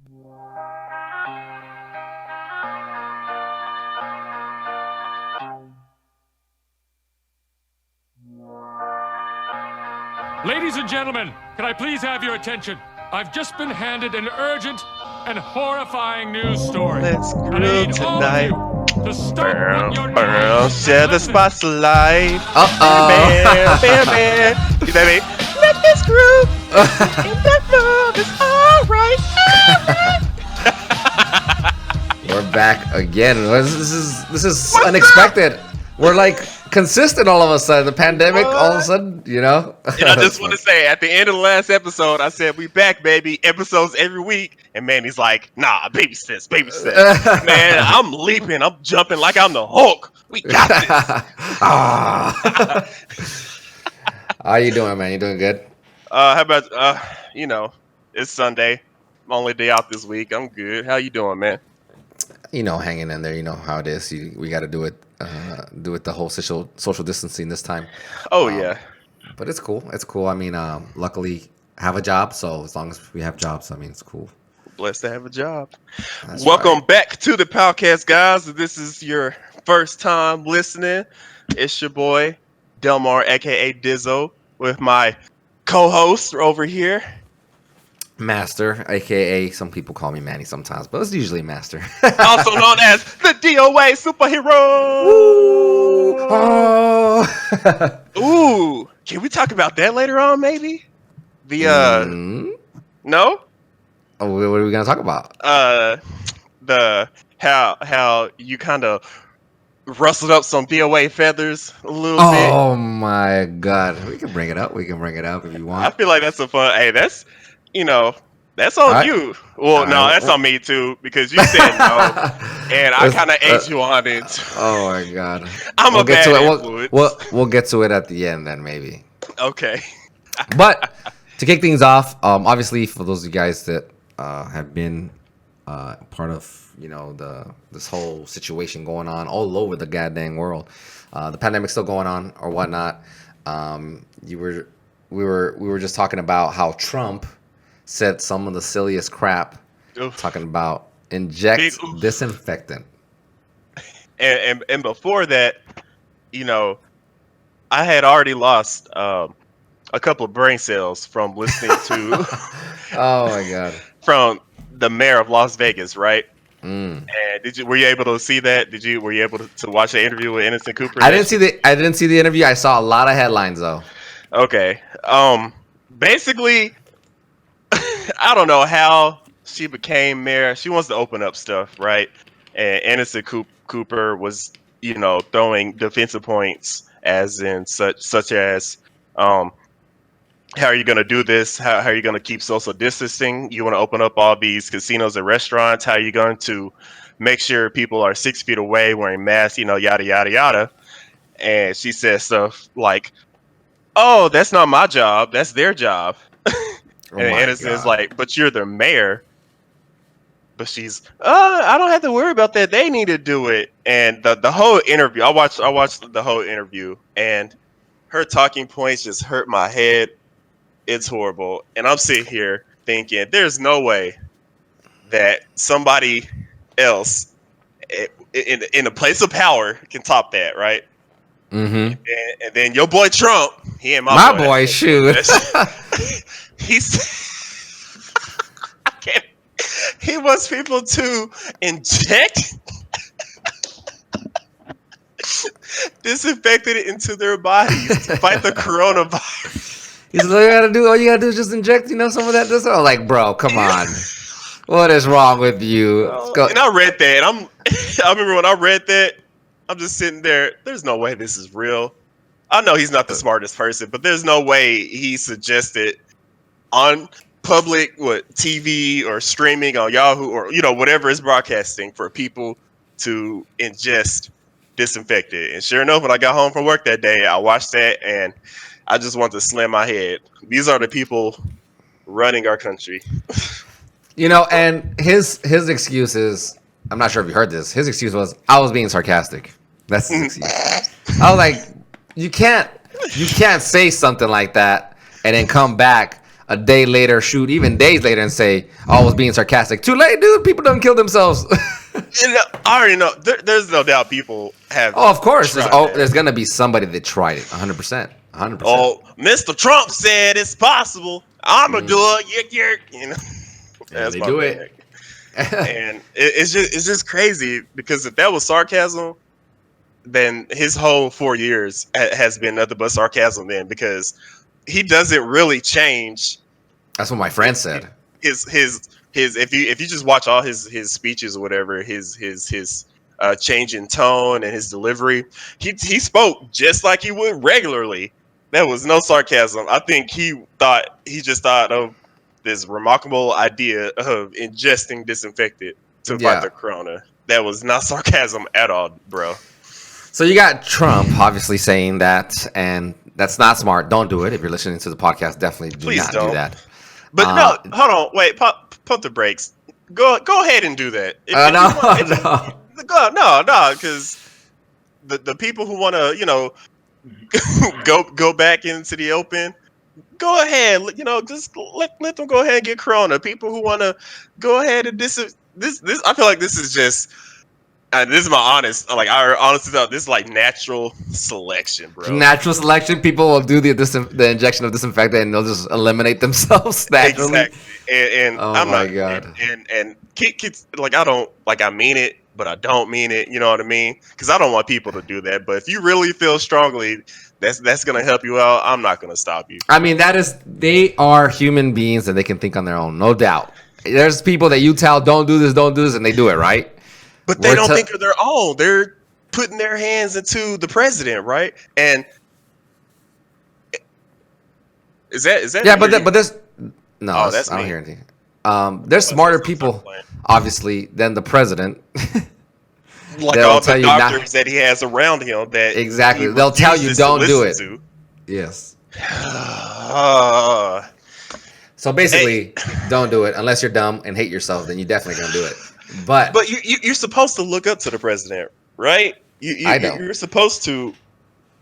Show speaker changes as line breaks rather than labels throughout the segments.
Ladies and gentlemen, can I please have your attention? I've just been handed an urgent and horrifying news story.
Let's
And I
groove
need
tonight.
all of you to stop what you're doing.
Share the
Listen.
spotlight.
Uh-oh.
Bam, bam, bam. You know what I mean? Let this groove. And that love is alright.
We're back again. This is unexpected. We're like consistent all of a sudden. The pandemic, all of a sudden,
And I just want to say, at the end of the last episode, I said, we back, baby. Episodes every week. And Manny's like, nah, baby steps. Man, I'm leaping. I'm jumping like I'm the Hulk. We got this.
How you doing, man? You doing good?
How about, it's Sunday. Only day out this week. I'm good. How you doing, man?
Hanging in there. You know how it is. We got to do it the whole social distancing this time.
Oh, yeah.
But it's cool. It's cool. I mean, luckily, I have a job. So as long as we have jobs, I mean, it's cool.
Blessed to have a job.
That's
Welcome
right.
back to the podcast, guys. If this is your first time listening, it's your boy, Delmar, a.k.a. Dizzho, with my co-host over here.
Master, aka some people call me Manny sometimes, but it's usually Master.
Also known as the DOA superhero.
Oh.
Ooh, can we talk about that later on, maybe? No?
Oh, what are we gonna talk about?
How you kind of rustled up some DOA feathers a little bit.
Oh my God, we can bring it up. We can bring it up if you want.
I feel like that's a fun. Hey, that's that's on
right.
you. Well, no,
right.
that's on me too because you said no, and I kind of ate you on it.
Oh my God,
I'm
we'll
a
get
bad
to it.
influence.
We'll get to it at the end then maybe.
Okay.
But to kick things off, obviously for those of you guys that have been part of this whole situation going on all over the goddamn world, the pandemic's still going on or whatnot. We were just talking about how Trump said some of the silliest crap,
Oof.
talking about inject
Big oof.
disinfectant.
And before that, I had already lost a couple of brain cells from listening to
Oh my God.
from the mayor of Las Vegas, right?
Mm.
And were you able to see that? Were you able to watch the interview with Innocent Cooper?
I didn't see the interview. I saw a lot of headlines though.
Okay. Basically, I don't know how she became mayor. She wants to open up stuff, right? And Innocent Cooper was, throwing defensive points, as in such as, how are you going to do this? How are you going to keep social distancing? You want to open up all these casinos and restaurants? How are you going to make sure people are 6 feet away wearing masks? Yada yada yada. And she says stuff like, "Oh, that's not my job. That's their job." And Innocent's like, "But you're the mayor." But she's, I don't have to worry about that. They need to do it. And the whole interview, I watched the whole interview, and her talking points just hurt my head. It's horrible. And I'm sitting here thinking, there's no way that somebody else in a place of power can top that, right?
Mm-hmm.
And then your boy Trump, he ain't
My boy, shoot.
He wants people to inject disinfectant into their bodies to fight the coronavirus.
He's like, all you gotta do is just inject, some of that. This, I'm like, bro, come on. What is wrong with you?
And I read that. I remember when I read that, I'm just sitting there. There's no way this is real. I know he's not the smartest person, but there's no way he suggested on public TV or streaming on Yahoo or whatever is broadcasting for people to ingest disinfectant. And sure enough, when I got home from work that day, I watched that and I just want to slam my head. These are the people running our country.
And his excuse is, I'm not sure if you heard this. His excuse was, I was being sarcastic. That's his excuse. I was like, you can't say something like that and then come back a day later, shoot, even days later, and say, "Oh, I was being sarcastic." Too late, dude. People don't kill themselves.
I already know. There's no doubt people have.
Oh, of course.
tried that.
There's gonna be somebody that tried it. 100%. 100%.
Oh, Mr. Trump said it's possible. I'm gonna do it. You know,
and they do it.
And it's just crazy because if that was sarcasm, then his whole 4 years has been nothing but sarcasm. Then because he doesn't really change.
That's what my friend said.
His if you just watch all his speeches or whatever, his change in tone and his delivery, he spoke just like he would regularly. There was no sarcasm. I think he just thought of this remarkable idea of ingesting disinfectant to fight the corona. That was not sarcasm at all, bro.
So you got Trump obviously saying that, and that's not smart. Don't do it. If you're listening to the podcast, definitely do not do that.
But no, hold on, wait, pump the brakes. Go ahead and do that. No, because the people who want to, go back into the open, go ahead. Just let them go ahead and get corona. People who want to go ahead and this, I feel like this is just. This is my honest, honestly thought this is like natural selection, bro.
Natural selection. People will do the injection of disinfectant and they'll just eliminate themselves naturally.
Exactly. And
oh
I'm
my
not,
god.
And kids, I mean it, but I don't mean it. You know what I mean? Because I don't want people to do that. But if you really feel strongly, that's gonna help you out. I'm not gonna stop you.
I mean, they are human beings and they can think on their own, no doubt. There's people that you tell don't do this, and they do it, right?
But they don't think of their own. They're putting their hands into the president, right? And is that?
Yeah, but there's no.
Oh, that's
I don't
me.
hear anything. There's smarter people, obviously, than the president.
Like all the doctors that he has around him. That
exactly. They'll tell you don't do it.
To.
Yes. So basically, don't do it unless you're dumb and hate yourself. Then you're definitely gonna do it. But
you're supposed to look up to the president, right?
I don't.
You're supposed to.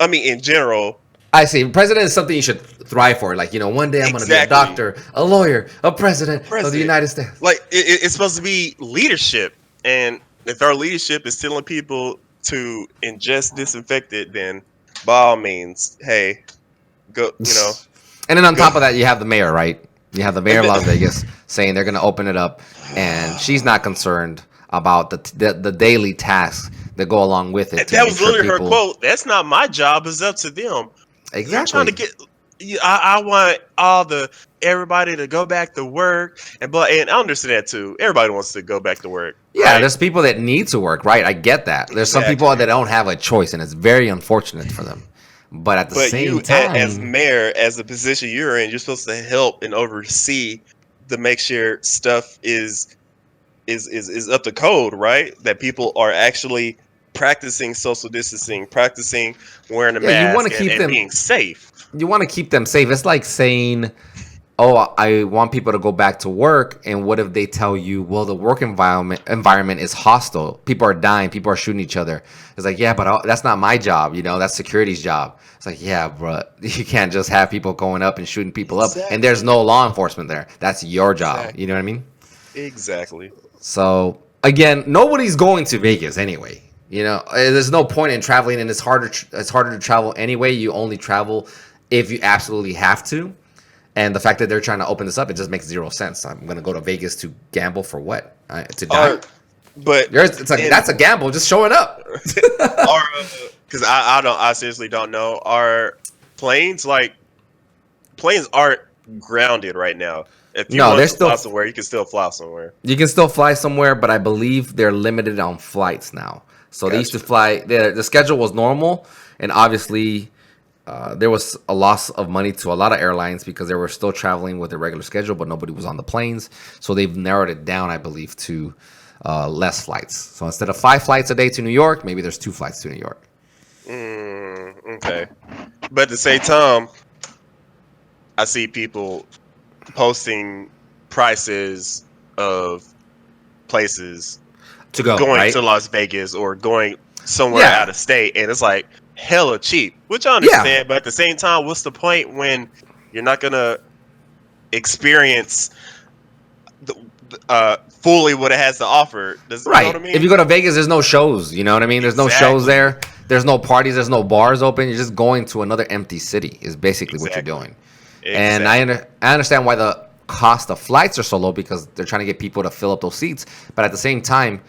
I mean, in general.
I see. President is something you should thrive for. Like, one day I'm going to be a doctor, a lawyer, a president of the United States.
Like, it's supposed to be leadership. And if our leadership is telling people to ingest disinfectant, then by all means, hey, go,
And then on top of that, you have the mayor, right? You have the mayor of Las Vegas saying they're going to open it up. And she's not concerned about the daily tasks that go along with it.
That was literally her quote. That's not my job. It's up to them.
Exactly.
I'm trying to get. I want everybody to go back to work, and I understand that too. Everybody wants to go back to work.
Yeah,
right?
There's people that need to work, right? I get that. There's some people that don't have a choice, and it's very unfortunate for them. But at the same time,
as mayor, as the position you're in, you're supposed to help and oversee to make sure stuff is up to code, right? That people are actually practicing social distancing, practicing wearing a mask,
you want to keep them
being safe.
You want to keep them safe. It's like saying, "Oh, I want people to go back to work," and what if they tell you, "Well, the work environment is hostile. People are dying. People are shooting each other." It's like, yeah, but that's not my job. That's security's job. It's like, yeah, bro, you can't just have people going up and shooting people up, and there's no law enforcement there. That's your job.
Exactly.
You know what I mean?
Exactly.
So again, nobody's going to Vegas anyway. There's no point in traveling, and it's harder to travel anyway. You only travel if you absolutely have to. And the fact that they're trying to open this up, it just makes zero sense. I'm going to go to Vegas to gamble for what? To die?
But
it's like that's a gamble, just showing up.
Because I seriously don't know. Are planes aren't grounded right now? If you want to fly somewhere, you can still fly somewhere.
You can still fly somewhere, but I believe they're limited on flights now. So they used to fly. The schedule was normal, and obviously there was a loss of money to a lot of airlines because they were still traveling with their regular schedule, but nobody was on the planes. So they've narrowed it down, I believe, to less flights. So instead of 5 flights a day to New York, maybe there's 2 flights to New York.
Okay. But at the same time, I see people posting prices of places
to go
going to Las Vegas or going somewhere out of state, and it's like hella cheap, which I understand. But at the same time, what's the point when you're not gonna experience fully what it has to offer. You know
Right.
what I mean?
If you go to Vegas, there's no shows. You know what I mean? There's no shows
Exactly.
there. There's no parties. There's no bars open. You're just going to another empty city. Is basically what you're
Exactly.
doing. And
Exactly.
I understand why the cost of flights are so low because they're trying to get people to fill up those seats. But at the same time,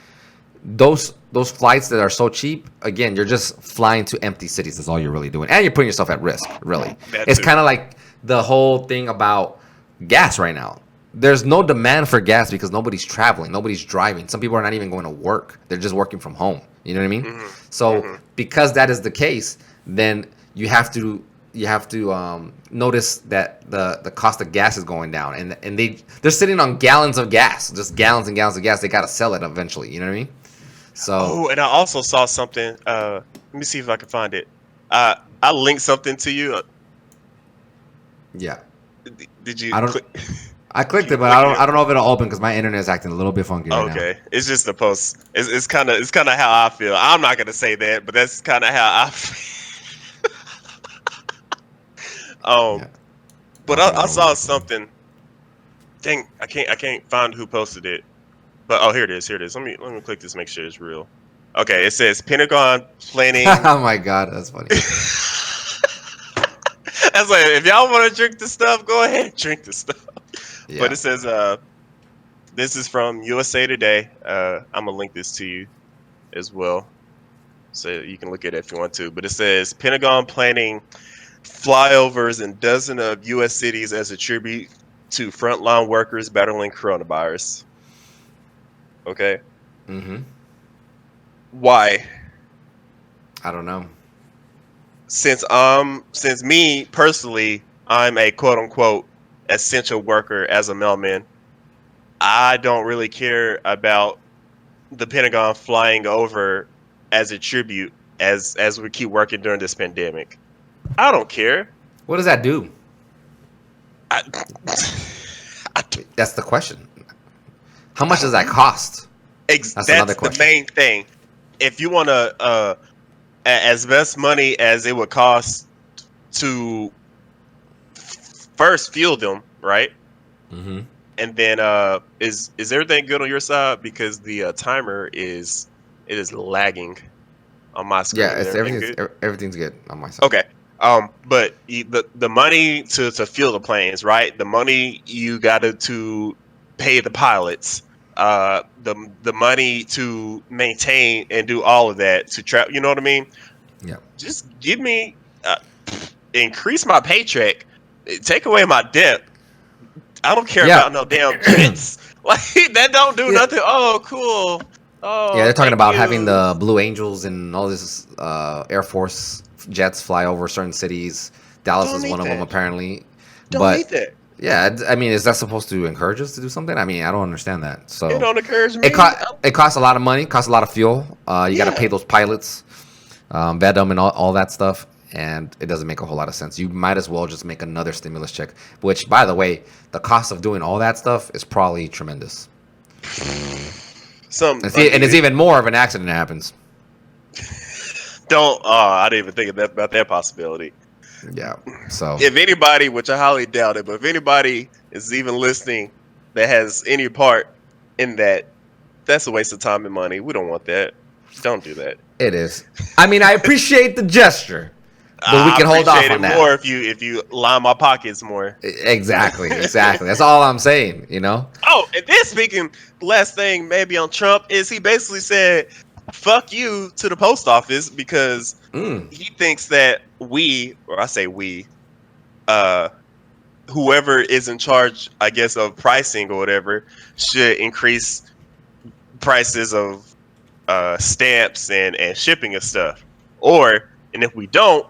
those flights that are so cheap, again, you're just flying to empty cities. That's all you're really doing, and you're putting yourself at risk. Really,
That
it's
too.
kind of like the whole thing about gas right now. There's no demand for gas because nobody's traveling, nobody's driving. Some people are not even going to work; they're just working from home. You know what I mean?
Hmm.
So
Hmm.
because that is the case, then you have to notice that the cost of gas is going down, and they're sitting on gallons of gas, just gallons and gallons of gas. They got to sell it eventually. You know what I mean? So
Oh, and I also saw something. Let me see if I can find it. I linked something to you.
yeah,
Did you
I don't.
click?
I clicked
Can you
it, but
click it?
I don't know if it'll open because my internet is acting a little bit funky right now.
Okay, it's just the post. It's kind of how I feel. I'm not gonna say that, but that's kind of how I feel.
Yeah,
But
I'll bring
I
it over
saw
there for you.
something. Dang, I can't find who posted it. But oh, here it is. Here it is. Let me click this. Make sure it's real. Okay, it says Pentagon planning.
Oh my god, that's funny.
That's like if y'all want to drink the stuff, go ahead and drink the stuff. But
Yeah.
it says this is from USA Today. I'm gonna link this to you as well, so you can look at it if you want to. But it says Pentagon planning flyovers in dozen of U.S. cities as a tribute to frontline workers battling coronavirus. Okay,
Mm-hmm.
why?
I don't know.
Since me personally, I'm a quote unquote essential worker as a mailman. I don't really care about the Pentagon flying over as a tribute as we keep working during this pandemic. I don't care.
What does that do?
I, I,
That's the question. How much
I
does
don't
that
know.
cost? That's another
That's the
question.
main thing. If you want to, as best money as it would cost to first fuel them, right?
Mm-hmm.
And then, is everything good on your side? Because the timer is lagging on my
Yeah,
screen. Is
it's
everything good?
everything's good on my side.
Okay. But the money to fuel the planes, right? The money you got to pay the pilots, the money to maintain and do all of that to travel. You know what I mean?
Yeah.
Just give me, increase my paycheck, take away my debt. I don't care
Yeah.
about no damn jets. Like that don't do
Yeah.
nothing. Oh, cool.
Yeah,
Oh,
they're talking
thank
about having
you.
the Blue Angels and all this Air Force jets fly over certain cities. Dallas
Don't
is one
need
of them
that.
apparently.
Don't need
But
that.
yeah, I mean, is that supposed to encourage us to do something? I mean, I don't understand that.
It
So
don't encourage
it
me.
cost it costs a lot of money, costs a lot of fuel. You got to pay
Yeah.
those pilots, vet them, and all that stuff. And it doesn't make a whole lot of sense. You might as well just make another stimulus check. Which, by the way, the cost of doing all that stuff is probably tremendous.
Some
And it's even more if an accident happens.
don't. I didn't even think of that about that possibility.
Yeah. So
If anybody, which I highly doubt it, but if anybody is even listening that has any part in that, that's a waste of time and money. We don't want that. Don't do that.
it is. I mean, I appreciate the gesture, but we
I
can hold off
appreciate it
on that.
more if you line my pockets more.
Exactly. Exactly. That's all I'm saying. You know.
Oh, and then speaking, last thing maybe on Trump is he basically said, "Fuck you" to the post office because
Mm.
he thinks that we, or I say we, uh, whoever is in charge, I guess, of pricing or whatever, should increase prices of stamps and shipping and stuff. And if we don't,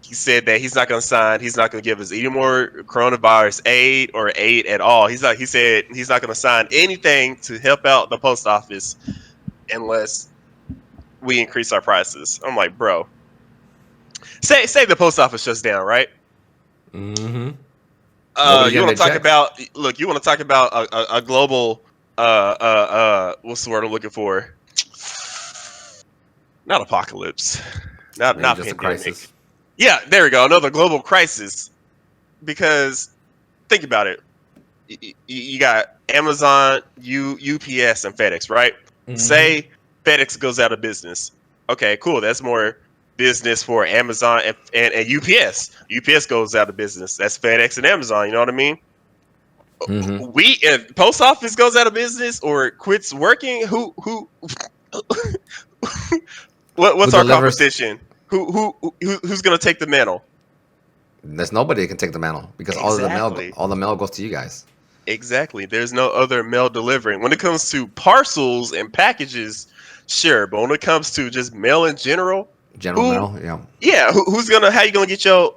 he said that he's not going to sign. He's not going to give us any more coronavirus aid or aid at all. He said he's not going to sign anything to help out the post office unless we increase our prices. I'm like, bro, say the post office shuts down, right?
Mm-hmm. Nobody
You
getting
want
their
to talk
checks.
about look? You want to talk about a global what's the word I'm looking for? Not apocalypse,
Maybe
not
just a
pandemic.
crisis.
Yeah, there we go. Another global crisis. Because think about it. you got Amazon, UPS, and FedEx, right? Say FedEx goes out of business. Okay, cool. That's more business for Amazon and UPS. UPS goes out of business. That's FedEx and Amazon. You know what I mean? We if post office goes out of business or quits working. Who
Who
what's our
delivers?
competition? Who's gonna take the mantle?
There's nobody that can take the mantle because
Exactly.
all the mail goes to you guys.
Exactly. There's no other mail delivering. When it comes to parcels and packages, sure, but when it comes to just mail in general,
General
who?
mail, yeah.
Yeah, who's gonna? How you gonna get your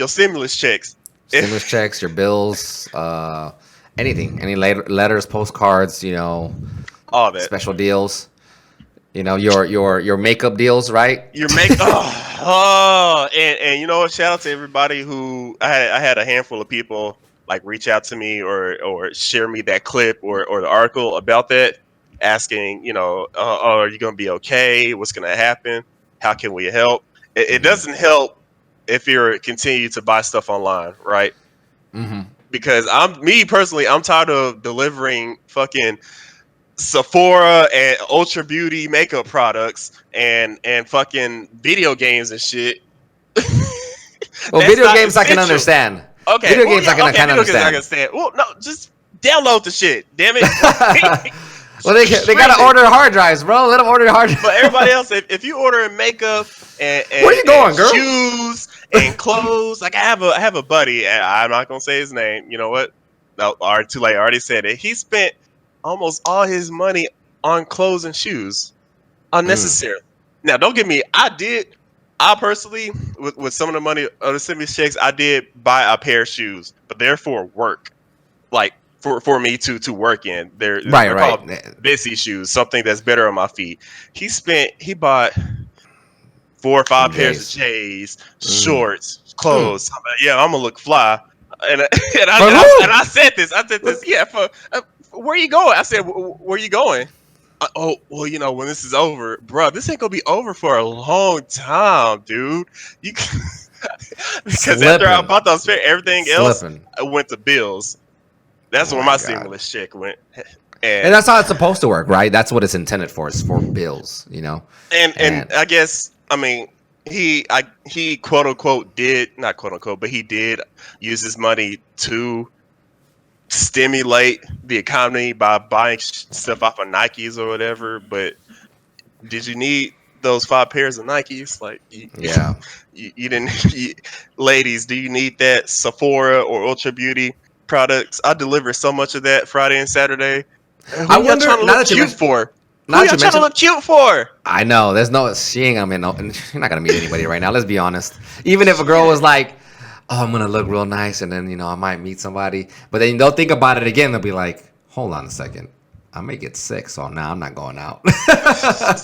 stimulus checks?
Stimulus checks, your bills, anything, any letters, postcards,
All that.
special deals, your makeup deals, right?
Your make and you know what? Shout out to everybody who I had a handful of people like reach out to me or share me that clip or the article about that, asking oh, are you gonna be okay? What's gonna happen? How can we help? It
hmm
doesn't help if you're continue to buy stuff online, right?
hmm
Because me personally, I'm tired of delivering fucking Sephora and Ultra Beauty makeup products and fucking video games and shit.
Well,
That's
video
not
games I can
essential.
understand.
Okay,
Video
well,
games I
yeah,
can
okay,
kind of
video games I can
understand.
stand. Well, no, just download the shit. Damn it. Like,
Well, they
stream
gotta
it.
order hard drives, bro. Let them order hard
But everybody
drives.
else, if you order makeup
Where you
and
going, girl?
shoes and clothes, like I have a buddy, and I'm not gonna say his name. You know what? No, already too late. I already said it. He spent almost all his money on clothes and shoes
Mm,
unnecessarily. Now, don't get me. I personally, with some of the money of the stimulus checks, I did buy a pair of shoes, but they're for work, like for me to work in.
right,
They're
right.
called Bissy shoes, something that's better on my feet. He bought 4 or 5
Some
pairs of
J's.
J's,
Mm,
shorts,
mm.
clothes. I'm like, yeah, I'm gonna look fly. And
For who?
I said this. I said this. Yeah, where you going? I said, where you going? Oh, well, when this is over, bro, this ain't gonna be over for a long time, dude. You because after I
Slipping,
bought those fair, everything else
slipping.
went to bills. That's
Oh
where
my
my
god.
stimulus check went,
And
and
that's how it's supposed to work, right? That's what it's intended for. It's for bills.
and
And
I guess I mean he quote unquote did not quote unquote, but he did use his money to stimulate the economy by buying stuff off of Nikes or whatever. But did you need those 5 pairs of Nikes? Like
yeah,
you didn't. Ladies, do you need that Sephora or Ultra Beauty products? I deliver so much of that Friday and Saturday.
I
Who y'all
wonder
trying to
now
look
that you
cute
mentioned.
for?
Now
Who
that
y'all
you
trying to
mentioned,
look cute for?
I know there's no seeing. I mean, no, and you're not gonna meet anybody right now. Let's be honest. Even if a girl was
Shit.
like, "Oh, I'm gonna look real nice," and then I might meet somebody, but then they'll think about it again. They'll be like, "Hold on a second, I may get sick, so now I'm not going out."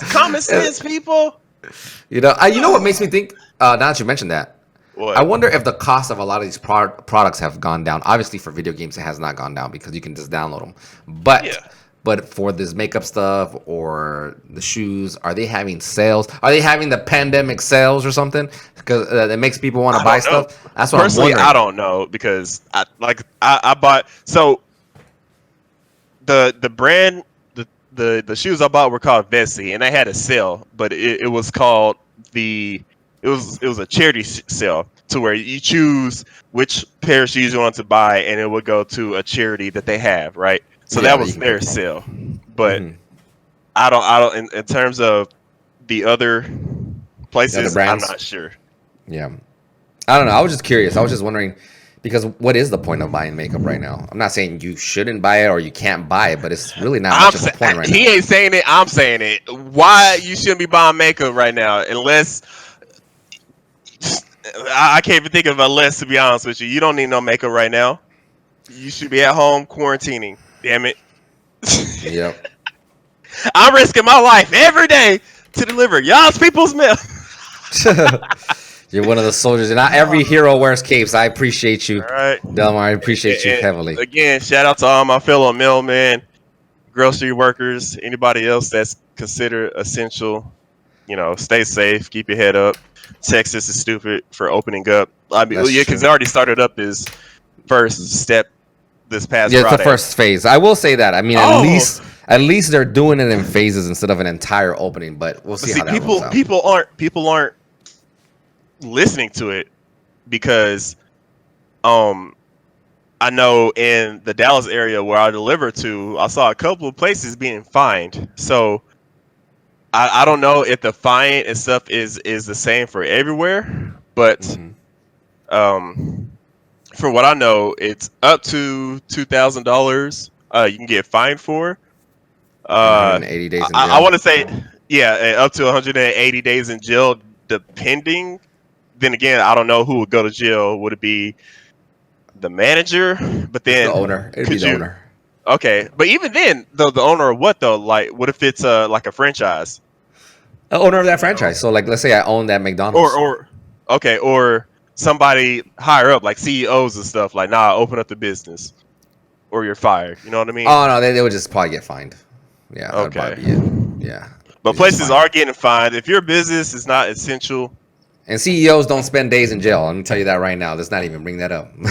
Common sense, people.
You know what makes me think? Now that you mentioned that, I
What?
wonder if the cost of a lot of these products have gone down. Obviously, for video games, it has not gone down because you can just download them. But
Yeah.
but for this makeup stuff or the shoes, are they having sales? Are they having the pandemic sales or something? Because it makes people want to
I
buy
don't know.
stuff. That's what I'm
Personally, I
wondering.
don't know because I bought the brand the shoes I bought were called Vessi and they had a sale, but it was called it was a charity sale to where you choose which pair of shoes you want to buy and it would go to a charity that they have, right? So
Yeah,
that
that you
was
can pick
their
from.
sale. But
Hmm.
I don't in terms of the other
The other
places, I'm
brands.
not sure.
Yeah. I don't know. I was just curious. I was just wondering because what is the point of buying makeup right now? I'm not saying you shouldn't buy it or you can't buy it, but it's really not much of a point right
He
now.
ain't saying it. I'm saying it. Why you shouldn't be buying makeup right now? Unless I can't even think of a list. To be honest with you, you don't need no makeup right now. You should be at home quarantining. Damn it!
Yep.
I'm risking my life every day to deliver y'all's people's mail.
You're one of the soldiers, and not every hero wears capes. I appreciate you,
All right.
Delmar. I appreciate you
And
heavily.
again, shout out to all my fellow mailmen, grocery workers, anybody else that's considered essential. Stay safe, keep your head up. Texas is stupid for opening up. I mean,
That's
yeah, because
true.
they already started up this first step, this past
Yeah, it's the
Friday.
first phase. I will say that. I mean,
Oh.
at least they're doing it in phases instead of an entire opening. But we'll
But
see
see,
how that rolls
people
out.
people aren't listening to it because um I know in the Dallas area where I deliver to, I saw a couple of places being fined. So I don't know if the fine and stuff is the same for everywhere, but
Hmm.
um from what I know, it's up to $2,000. You can get fined for.
And
Uh,
180 days in
I
jail.
want to say, yeah, up to 180 days in jail, depending. Then again, I don't know who would go to jail. Would it be the manager? But
It's the
then,
owner. It'd be
could
the
you?
owner.
Okay, but even then, the owner of what though? Like, what if it's like a franchise?
The owner of that
You know,
franchise. So, like, let's say I own that
or
McDonald's.
or okay, or somebody higher up, like CEOs and stuff. Like, nah, open up the business, or you're fired. You know what I mean?
Oh no, they would just probably get fined. Yeah, that would
Okay.
probably be it. Yeah,
But
it's just
places
fine.
are getting fined. If your business is not essential,
And CEOs don't spend days in jail. Let me tell you that right now. Let's not even bring that up.
no.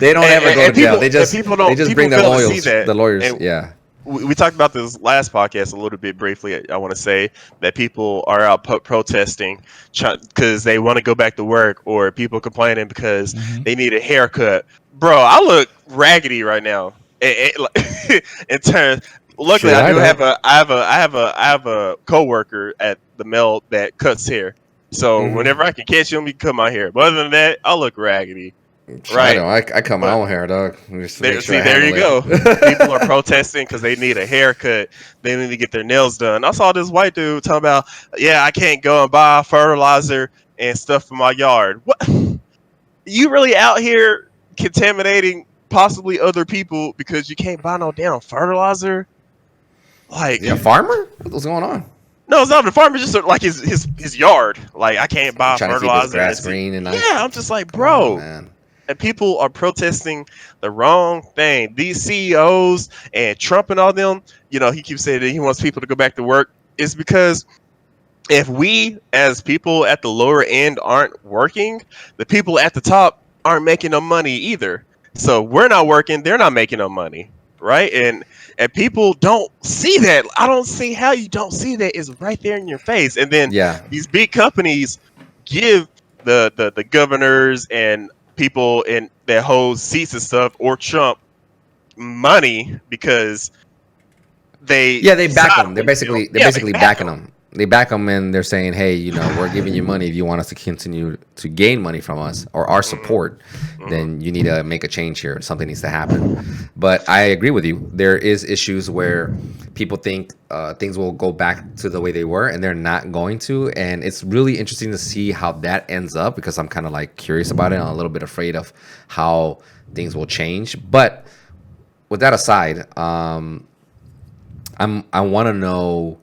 They don't ever go to
And
jail.
people and people
They
don't
just
people
bring their
fail to see
lawyers,
that.
the lawyers.
And
Yeah.
we talked about this last podcast a little bit briefly. I want to say that people are out protesting because they want to go back to work, or people complaining because
Hmm.
they need a haircut. Bro, I look raggedy right now. In terms, luckily
Shit,
I
I
do
don't.
I have a coworker at the mill that cuts hair. So
Hmm.
whenever I can catch him, he cut my hair. But other than that, I look raggedy,
I
right?
don't. I cut my
But
own hair, dog, just to make
there,
sure
see,
I
there you
handle
go. People are
it.
protesting because they need a haircut. They need to get their nails done. I saw this white dude talking about, yeah, I can't go and buy fertilizer and stuff for my yard. What? You really out here contaminating possibly other people because you can't buy no damn fertilizer? Like,
Yeah, farmer? What's going on?
no, it's not the farmer. Just like his yard. Like, I can't buy
Trying to keep his
fertilizer. And
grass
see,
green and
yeah,
nice.
I'm just like,
Come on,
bro.
man.
And people are protesting the wrong thing. These CEOs and Trump and all them, he keeps saying that he wants people to go back to work. It's because if we as people at the lower end aren't working, the people at the top aren't making no money either. So we're not working, they're not making no money, right? And people don't see that. I don't see how you don't see that. It's right there in your face. And then
Yeah.
these big companies give the governors and people in that hold seats and stuff or Trump money because they
Yeah, they back
side
them.
with them.
They're
Yeah, they
basically
back
backing
them.
them. They back them, and they're saying, "Hey, we're giving you money if you want us to continue to gain money from us or our
Hmm.
support.
Hmm.
Then you need to make a change here. Something needs to happen." But I agree with you. There is issues where people think things will go back to the way they were, and they're not going to. And it's really interesting to see how that ends up because I'm kind of like curious about it. I'm a little bit afraid of how things will change. But with that aside, I want to know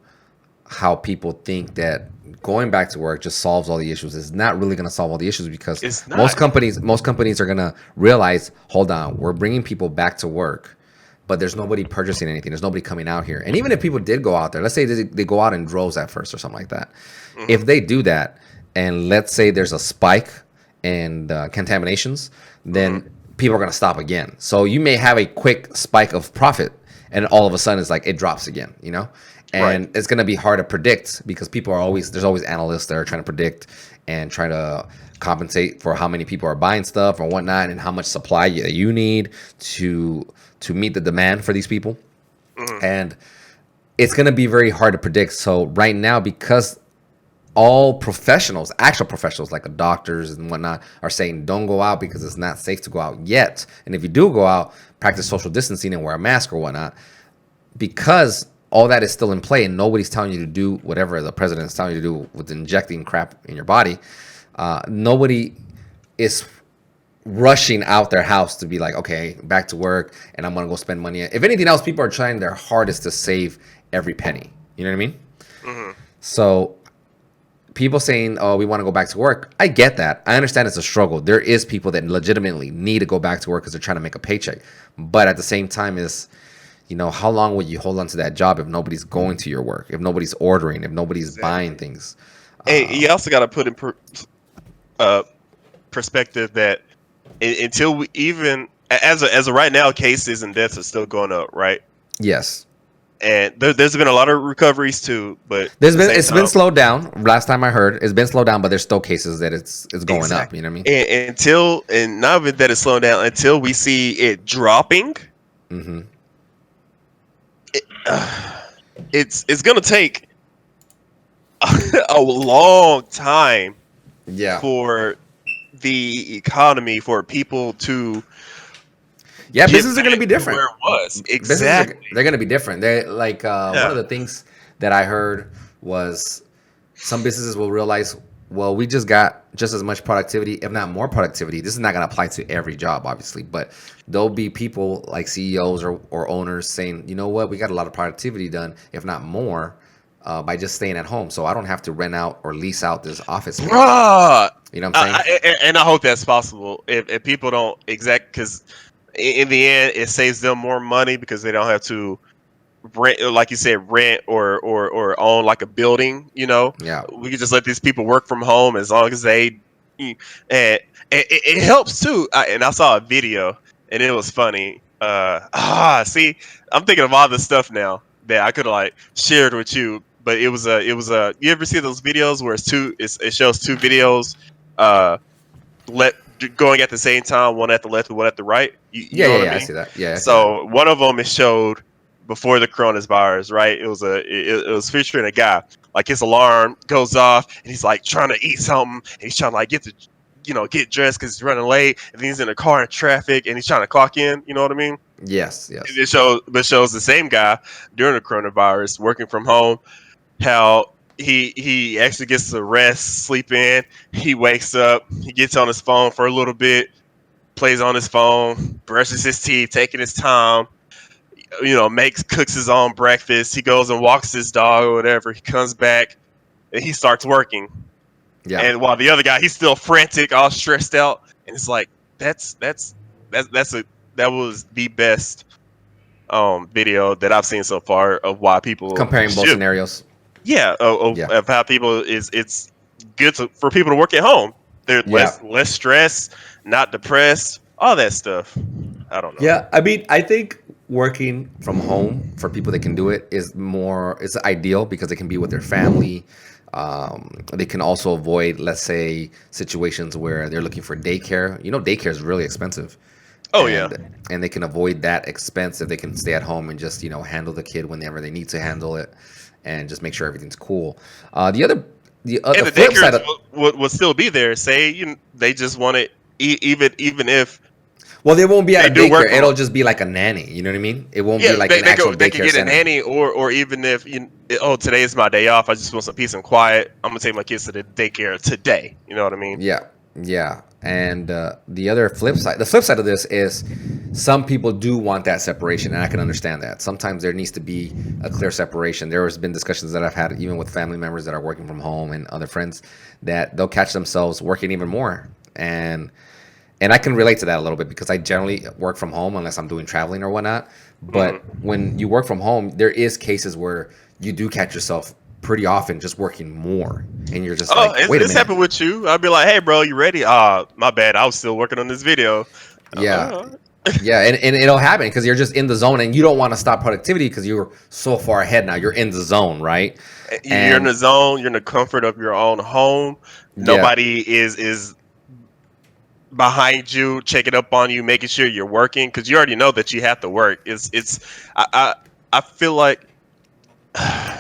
how people think that going back to work just solves all the issues. It's not really going to solve all the issues because
It's not.
most companies are going to realize, hold on, we're bringing people back to work, but there's nobody purchasing anything. There's nobody coming out here. And even if people did go out there, let's say they go out in droves at first or something like that.
Hmm.
If they do that, and let's say there's a spike in contaminations,
Hmm.
then people are going to stop again. So you may have a quick spike of profit, and all of a sudden it's like it drops again.
Right.
And it's going to be hard to predict because people are always there's always analysts that are trying to predict and try to compensate for how many people are buying stuff or whatnot and how much supply you need to meet the demand for these people.
Hmm.
And it's going to be very hard to predict. So right now, because all professionals, actual professionals like doctors and whatnot, are saying don't go out because it's not safe to go out yet. And if you do go out, practice social distancing and wear a mask or whatnot. Because all that is still in play and nobody's telling you to do whatever the president is telling you to do with injecting crap in your body, nobody is rushing out their house to be like, okay, back to work and I'm gonna go spend money. If anything else, people are trying their hardest to save every penny. You know what I mean?
Hmm.
So people saying, oh, we want to go back to work, I get that. I understand it's a struggle. There is people that legitimately need to go back to work because they're trying to make a paycheck. But at the same time is, how long would you hold on to that job if nobody's going to your work, if nobody's ordering, if nobody's buying
Exactly.
things?
Hey, you also got to put in uh, perspective that until we even as of right now, cases and deaths are still going up, right?
Yes.
And there's been a lot of recoveries too, but at
There's
the
been
same
it's been
time,
slowed down. Last time I heard, it's been slowed down, but there's still cases that it's going up.
exactly.
You know what I mean?
And not even that it's slowing down until we see it dropping.
Mm-hmm.
It, it's gonna take a long time
Yeah.
for the economy, for people to
Yeah,
get
businesses are
back
gonna be
to
different.
where it was.
Businesses are
Exactly.
they're gonna be different. They like one
Yeah.
of the things that I heard was some businesses will realize, well, we just got just as much productivity, if not more productivity. This is not gonna apply to every job, obviously, but there'll be people like CEOs or owners saying, you know what, we got a lot of productivity done, if not more, by just staying at home. So I don't have to rent out or lease out this office space.
Bruh.
You know what I'm saying?
And I hope that's possible. If people don't because in the end, it saves them more money because they don't have to rent, like you said, rent or own like a building.
Yeah.
We can just let these people work from home as long as they, and it helps too. And I saw a video and it was funny. See, I'm thinking of all the stuff now that I could have like shared with you, but it was a. You ever see those videos where it shows two videos, uh, let going at the same time, one at the left and one at the right. You
Yeah,
know
yeah,
what I
yeah. I
mean?
see that. Yeah, I see that.
So one of them is showed before the coronavirus, right? It was featuring a guy, like his alarm goes off and he's like trying to eat something. And he's trying to like get dressed because he's running late, and then he's in a car in traffic and he's trying to clock in. You know what I mean?
Yes,
And
yes.
it shows the same guy during the coronavirus working from home, how he actually gets to rest, sleep in. He wakes up, he gets on his phone for a little bit, plays on his phone, brushes his teeth, taking his time, cooks his own breakfast. He goes and walks his dog or whatever. He comes back and he starts working.
Yeah.
And while the other guy, he's still frantic, all stressed out. And it's like, that was the best video that I've seen so far of why people
Comparing both
should,
scenarios.
yeah,
Yeah.
of how people it's good for people to work at home. They're
Yeah.
less stressed, not depressed, all that stuff. I don't know.
Yeah, I mean, I think working from home for people that can do it is ideal because they can be with their family. They can also avoid, let's say, situations where they're looking for daycare. You know, daycare is really expensive,
Oh yeah.
and they can avoid that expense if they can stay at home and just handle the kid whenever they need to handle it, and just make sure everything's cool. The
And
the
the
flip side
daycares
of
would still be there. Say they just want it, even if
well, they won't be at
they
a
do
daycare.
work from
It'll
home.
just be like a nanny. You know what I mean? It won't be
Yeah,
like
they,
an
they
actual
could they could
daycare
get a
center.
nanny, or even if today is my day off, I just want some peace and quiet. I'm gonna take my kids to the daycare today. You know what I mean?
Yeah, yeah. And the flip side of this is some people do want that separation, and I can understand that. Sometimes there needs to be a clear separation. There has been discussions that I've had even with family members that are working from home and other friends that they'll catch themselves working even more. And I can relate to that a little bit because I generally work from home unless I'm doing traveling or whatnot. But
Hmm.
when you work from home, there is cases where you do catch yourself pretty often just working more, and you're just
Oh,
like,
it's,
wait a
it's
minute.
happened with you. I'd be like, hey, bro, you ready? My bad. I was still working on this video.
Yeah,
Uh,
yeah, and it'll happen because you're just in the zone, and you don't want to stop productivity because you're so far ahead now. You're in the zone, right?
you're in
And
the zone. You're in the comfort of your own home.
yeah,
Nobody is behind you, checking up on you, making sure you're working because you already know that you have to work. I feel like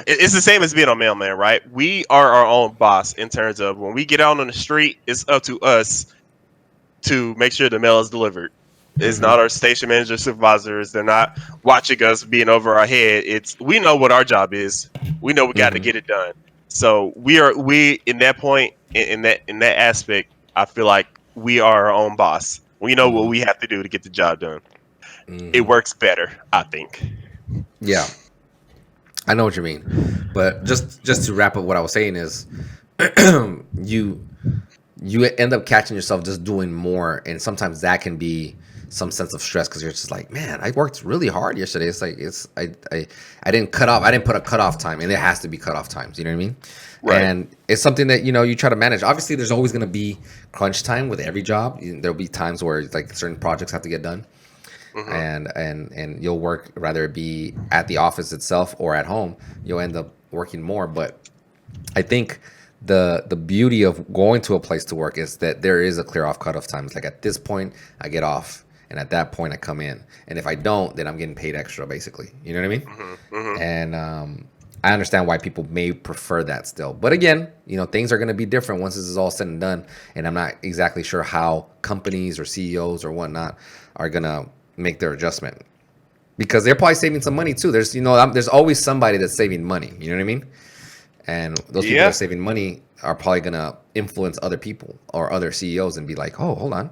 it's the same as being a mailman, right? We are our own boss in terms of when we get out on the street, it's up to us to make sure the mail is delivered. It's
hmm
not our station manager supervisors. They're not watching us being over our head. We know what our job is. We know we got to
hmm
get it done. So we in that point in that aspect, I feel like we are our own boss. We know what
hmm
we have to do to get the job done. It
hmm
works better, I think.
yeah, I know what you mean. But just to wrap up what I was saying is, you you end up catching yourself just doing more, and sometimes that can be some sense of stress because you're just like, man, I worked really hard yesterday. It's like I didn't cut off, I didn't put a cutoff time, and there has to be cutoff times. You know what I mean?
Right.
And it's something that you try to manage. Obviously, there's always going to be crunch time with every job. There'll be times where like certain projects have to get done, and you'll work, rather it be at the office itself or at home, you'll end up working more. But I think the beauty of going to a place to work is that there is a clear off cutoff time. It's like at this point I get off, and at that point I come in, and if I don't, then I'm getting paid extra, basically. You know what I mean? And I understand why people may prefer that still. But again, things are going to be different once this is all said and done. And I'm not exactly sure how companies or CEOs or whatnot are going to make their adjustment, because they're probably saving some money too. There's always somebody that's saving money. You know what I mean? And those people that are saving money are probably going to influence other people or other CEOs and be like, oh, hold on.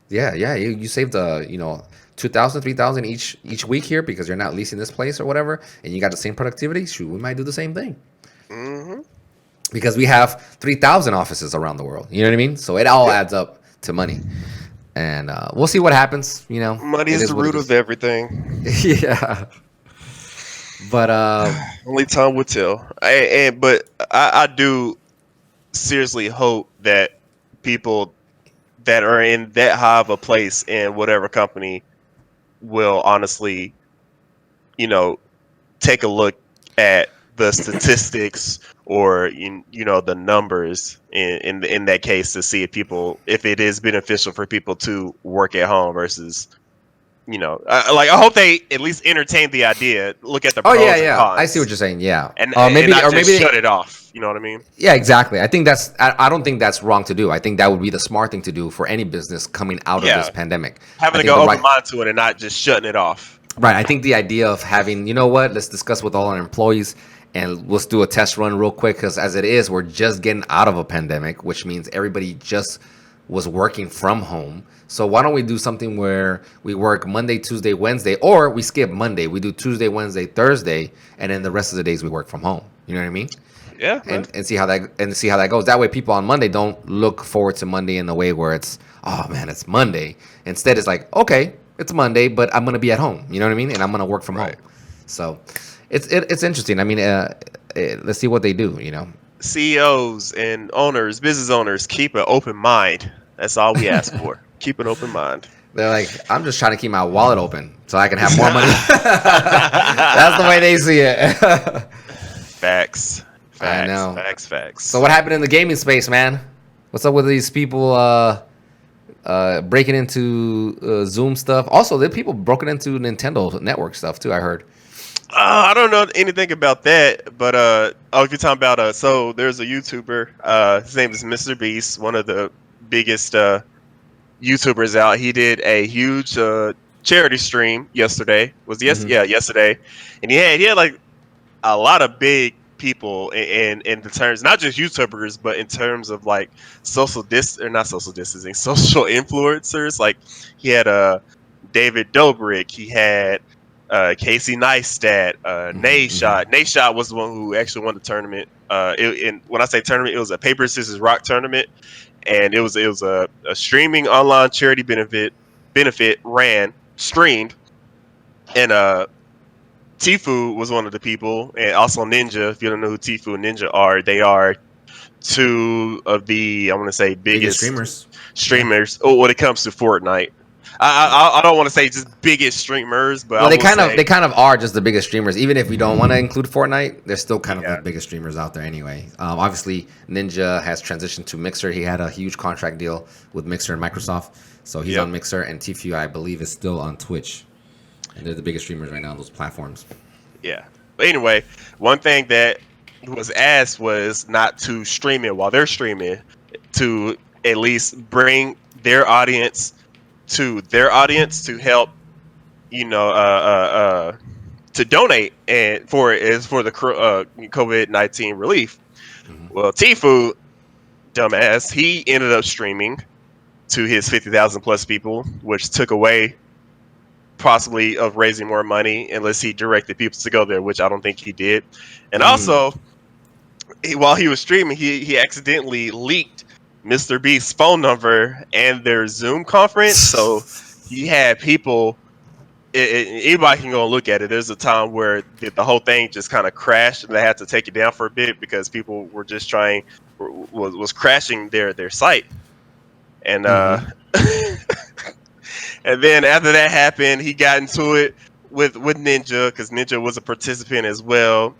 Yeah, you saved 2,000, 3,000 each week here because you're not leasing this place or whatever, and you got the same productivity. Shoot, we might do the same thing. Because we have 3,000 offices around the world. You know what I mean? So it all adds up to money, and we'll see what happens.
Money is the root of everything.
Yeah, but
only time will tell. But I do seriously hope that people that are in that high of a place in whatever company will honestly, take a look at the statistics or the numbers in that case to see if it is beneficial for people to work at home versus, I hope they at least entertain the idea, look at the pros and cons.
I see what you're saying. Yeah,
and maybe shut it off. You know what I mean?
Yeah, exactly. I think I don't think that's wrong to do. I think that would be the smart thing to do for any business coming out of this pandemic.
Having to go open mind to it and not just shutting it off.
Right. I think the idea of having, let's discuss with all our employees and let's do a test run real quick, because as it is, we're just getting out of a pandemic, which means everybody just was working from home. So why don't we do something where we work Monday, Tuesday, Wednesday, or we skip Monday. We do Tuesday, Wednesday, Thursday, and then the rest of the days we work from home. You know what I mean?
Yeah.
And see how that goes. That way people on Monday don't look forward to Monday in the way where it's, oh man, it's Monday. Instead it's like, okay, it's Monday, but I'm going to be at home. You know what I mean? And I'm going to work from home. So it's interesting. I mean, let's see what they do,
CEOs and owners, business owners, keep an open mind. That's all we ask for. Keep an open mind.
They're like, I'm just trying to keep my wallet open so I can have more money. That's the way they see it.
Facts.
I know.
Facts.
So what happened in the gaming space, man? What's up with these people breaking into Zoom stuff? Also, there are people broken into Nintendo Network stuff too, I heard.
I don't know anything about that, but if you're talking about so there's a YouTuber, his name is Mr. Beast, one of the biggest YouTubers out. He did a huge charity stream yesterday. Yesterday, and he had like a lot of big people in the terms, not just YouTubers, but in terms of like social influencers. Like he had David Dobrik, he had Casey Neistat, Nayshot. Nayshot was the one who actually won the tournament. When I say tournament, it was a paper scissors rock tournament, and it was a streaming online charity benefit streamed, and Tfue was one of the people, and also Ninja. If you don't know who Tfue and Ninja are, they are two of the, I want to say, biggest streamers when it comes to Fortnite. I don't want to say just biggest streamers, but
they kind of are just the biggest streamers. Even if we don't want to include Fortnite, they're still kind of the biggest streamers out there anyway. Obviously, Ninja has transitioned to Mixer. He had a huge contract deal with Mixer and Microsoft, so he's on Mixer. And Tfue, I believe, is still on Twitch. And they're the biggest streamers right now on those platforms.
Yeah. But anyway, one thing that was asked was not to stream it while they're streaming, to at least bring their audience to help, to donate and for the COVID-19 relief. Well, Tfue, dumbass, he ended up streaming to his 50,000 plus people, which took away possibly of raising more money unless he directed people to go there, which I don't think he did. And also, while he was streaming, he accidentally leaked Mr. Beast's phone number and their Zoom conference. So he had people, anybody can go and look at it. There's a time where the whole thing just kind of crashed and they had to take it down for a bit because people were just was crashing their site. And And then after that happened, he got into it with Ninja because Ninja was a participant as well.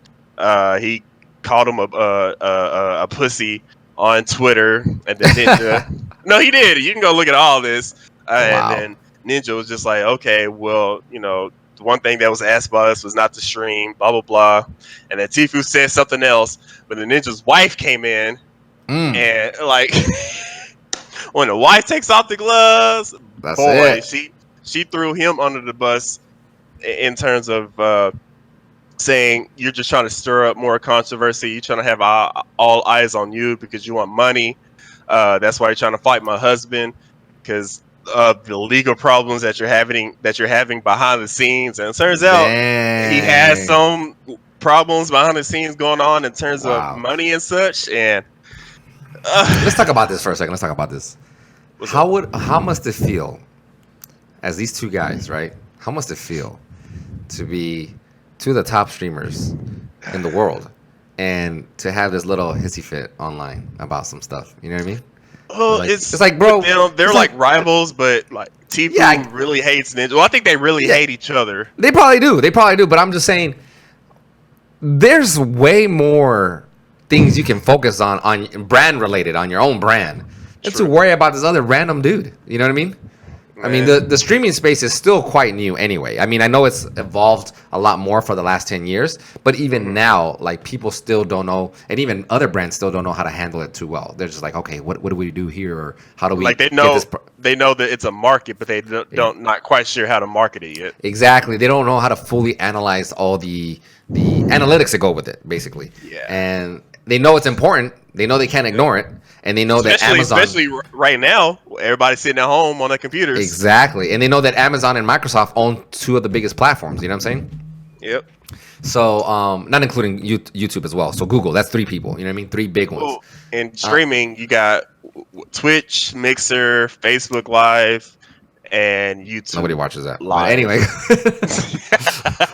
He called him a pussy on Twitter, and then Ninja. No, he did. You can go look at all this. And
Wow.
then Ninja was just like, okay, well, the one thing that was asked about us was not to stream, blah blah blah. And then Tfue said something else, but the Ninja's wife came in, and like, when the wife takes off the gloves,
That's
boy,
it.
she threw him under the bus in terms of saying you're just trying to stir up more controversy. You're trying to have all eyes on you because you want money. That's why you're trying to fight my husband because of the legal problems that you're having behind the scenes. And it turns out he has some problems behind the scenes going on in terms of money and such. And
let's talk about this for a second. Let's talk about this. How must it feel as these two guys, right? How must it feel to be two of the top streamers in the world and to have this little hissy fit online about some stuff? You know what I mean?
Oh,
Like,
it's
like, bro,
they're like rivals, but like Tfue really hates Ninja. Well, I think they really hate each other.
They probably do. But I'm just saying, there's way more things you can focus on brand related, on your own brand, than to worry about this other random dude. You know what I mean? I mean, the streaming space is still quite new anyway. I mean, I know it's evolved a lot more for the last 10 years, but even now, like, people still don't know, and even other brands still don't know how to handle it too well. They're just like, okay, what do we do here, or how do we
like they know that it's a market, but they don't not quite sure how to market it yet.
Exactly. They don't know how to fully analyze all the analytics that go with it, basically.
Yeah.
And they know it's important. They know they can't ignore it. And they know that Amazon...
Especially right now, everybody's sitting at home on their computers.
Exactly. And they know that Amazon and Microsoft own two of the biggest platforms. You know what I'm saying?
Yep.
So, not including YouTube as well. So Google, that's three people. You know what I mean? Three big ones.
In streaming, you got Twitch, Mixer, Facebook Live, and YouTube.
Nobody watches that.
Live.
But anyway,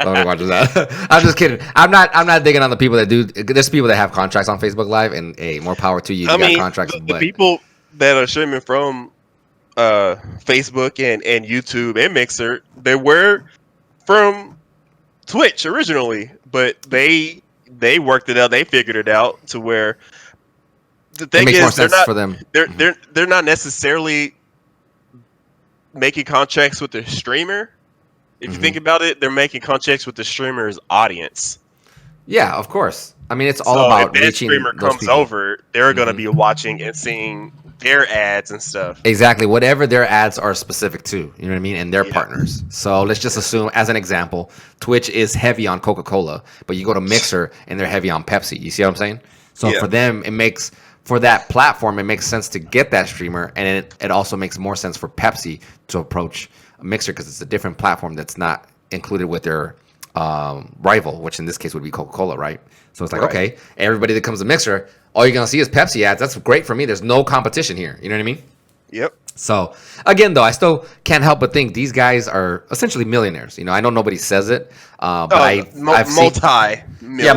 nobody watches that. I'm just kidding. I'm not digging on the people that do. There's people that have contracts on Facebook Live, and hey, more power to you. You got contracts.
The people that are streaming from Facebook and YouTube and Mixer, they were from Twitch originally, but they worked it out. They figured it out to where the thing is
for them.
They're not necessarily making contracts with the streamer. If you think about it, they're making contracts with the streamer's audience.
Yeah, of course. I mean, it's all about
if that
reaching
streamer
those
comes
people.
over, they're going to be watching and seeing their ads and stuff.
Exactly. Whatever their ads are specific to, you know what I mean? And their partners. So let's just assume, as an example, Twitch is heavy on Coca-Cola, but you go to Mixer and they're heavy on Pepsi. You see what I'm saying? So for them, for that platform, it makes sense to get that streamer, and it also makes more sense for Pepsi to approach Mixer because it's a different platform that's not included with their rival, which in this case would be Coca-Cola, right? So it's like, okay, everybody that comes to Mixer, all you're going to see is Pepsi ads. That's great for me. There's no competition here. You know what I mean?
Yep.
So, again, though, I still can't help but think these guys are essentially millionaires. You know, I know nobody says it, but I've seen...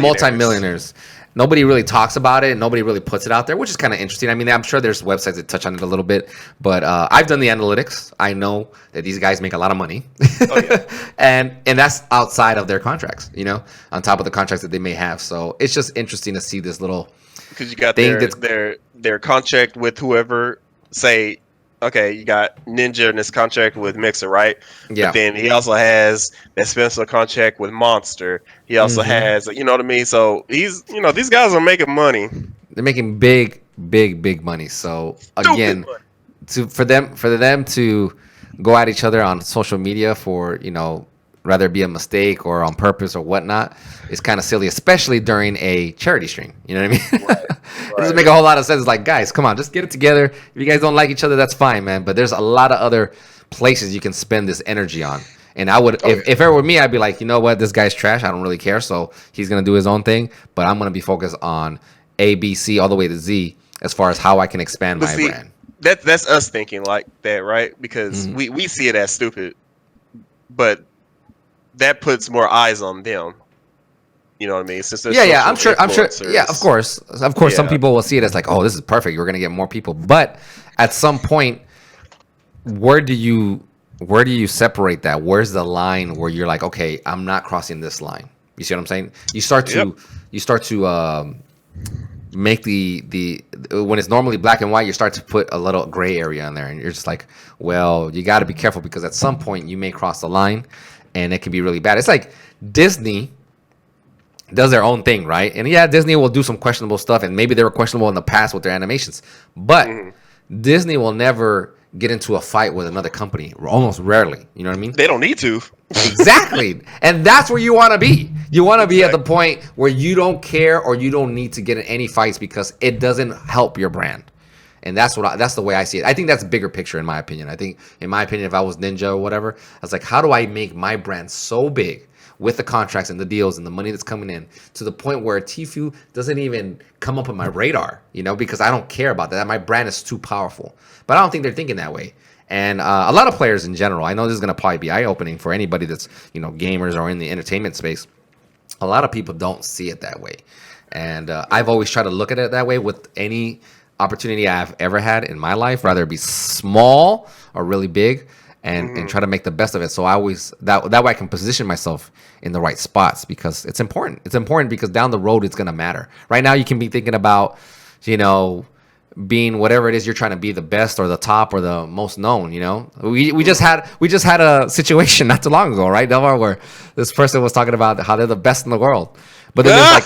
multi-millionaires. Nobody really talks about it. Nobody really puts it out there, which is kind of interesting. I mean, I'm sure there's websites that touch on it a little bit, but I've done the analytics. I know that these guys make a lot of money, and that's outside of their contracts. You know, on top of the contracts that they may have. So it's just interesting to see this little
because you got their contract with whoever. Say, okay, you got Ninja in this contract with Mixer, right?
Yeah.
But then he also has that special contract with Monster. He also has, you know what I mean? So these guys are making money.
They're making big money. So again, for them to go at each other on social media for, you know, rather it be a mistake or on purpose or whatnot, is kind of silly, especially during a charity stream. You know what I mean? It doesn't make a whole lot of sense. It's like, guys, come on, just get it together. If you guys don't like each other, that's fine, man. But there's a lot of other places you can spend this energy on. And I would, if it were me, I'd be like, you know what, this guy's trash. I don't really care. So he's gonna do his own thing. But I'm gonna be focused on A, B, C, all the way to Z, as far as how I can expand my brand.
That's us thinking like that, right? Because we see it as stupid, but that puts more eyes on them. You know what I mean? Since
I'm sure. Yeah, of course. Some people will see it as like, oh, this is perfect. We're gonna get more people. But at some point, where do you where do you separate that? Where's the line where you're like, okay, I'm not crossing this line? You see what I'm saying? You start to make the when it's normally black and white, you start to put a little gray area in there, and you're just like, well, you got to be careful because at some point you may cross the line, and it can be really bad. It's like Disney does their own thing, right? And yeah, Disney will do some questionable stuff, and maybe they were questionable in the past with their animations, but Disney will never get into a fight with another company, almost rarely. You know what I mean?
They don't need to.
Exactly. And that's where you want to be. You want to be at the point where you don't care or you don't need to get in any fights because it doesn't help your brand. And that's the way I see it. I think that's a bigger picture in my opinion. I think in my opinion, if I was Ninja or whatever, I was like, how do I make my brand so big with the contracts and the deals and the money that's coming in to the point where Tfue doesn't even come up on my radar, because I don't care about that. My brand is too powerful. But I don't think they're thinking that way. And a lot of players in general, I know this is going to probably be eye-opening for anybody that's, gamers or in the entertainment space. A lot of people don't see it that way. And I've always tried to look at it that way with any opportunity I've ever had in my life, rather it be small or really big, and try to make the best of it. So I always, that way I can position myself in the right spots because it's important. It's important because down the road, it's going to matter. Right now, you can be thinking about, being whatever it is you're trying to be, the best or the top or the most known. We just had a situation not too long ago, right, Delvar, where this person was talking about how they're the best in the world, but then there's like,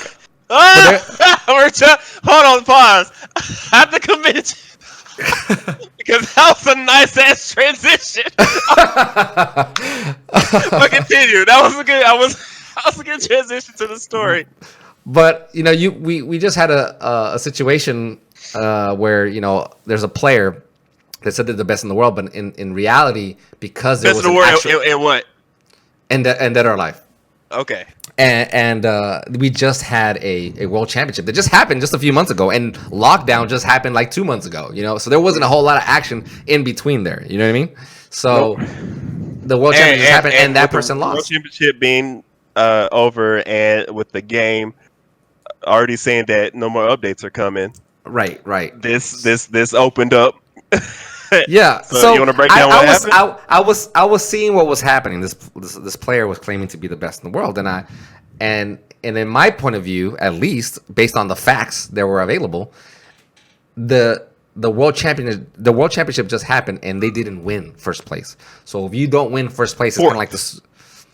hold on, pause. I have to commit because that was a nice ass transition. But continue. That was a good transition to the story.
But we just had a situation where there's a player that said they're the best in the world, but in reality, because there
best
was
in the world in what?
And Dead or Alive.
Okay.
And we just had a world championship that just happened just a few months ago, and lockdown just happened like 2 months ago. So there wasn't a whole lot of action in between there. You know what I mean? So the world championship happened, and that person lost.
World championship being over, and with the game already saying that no more updates are coming.
Right.
This opened up.
Yeah.
So you want to break down what happened?
I was seeing what was happening. This player was claiming to be the best in the world, and in my point of view, at least based on the facts that were available, the world championship just happened, and they didn't win first place. So if you don't win first place, it's kind of like this.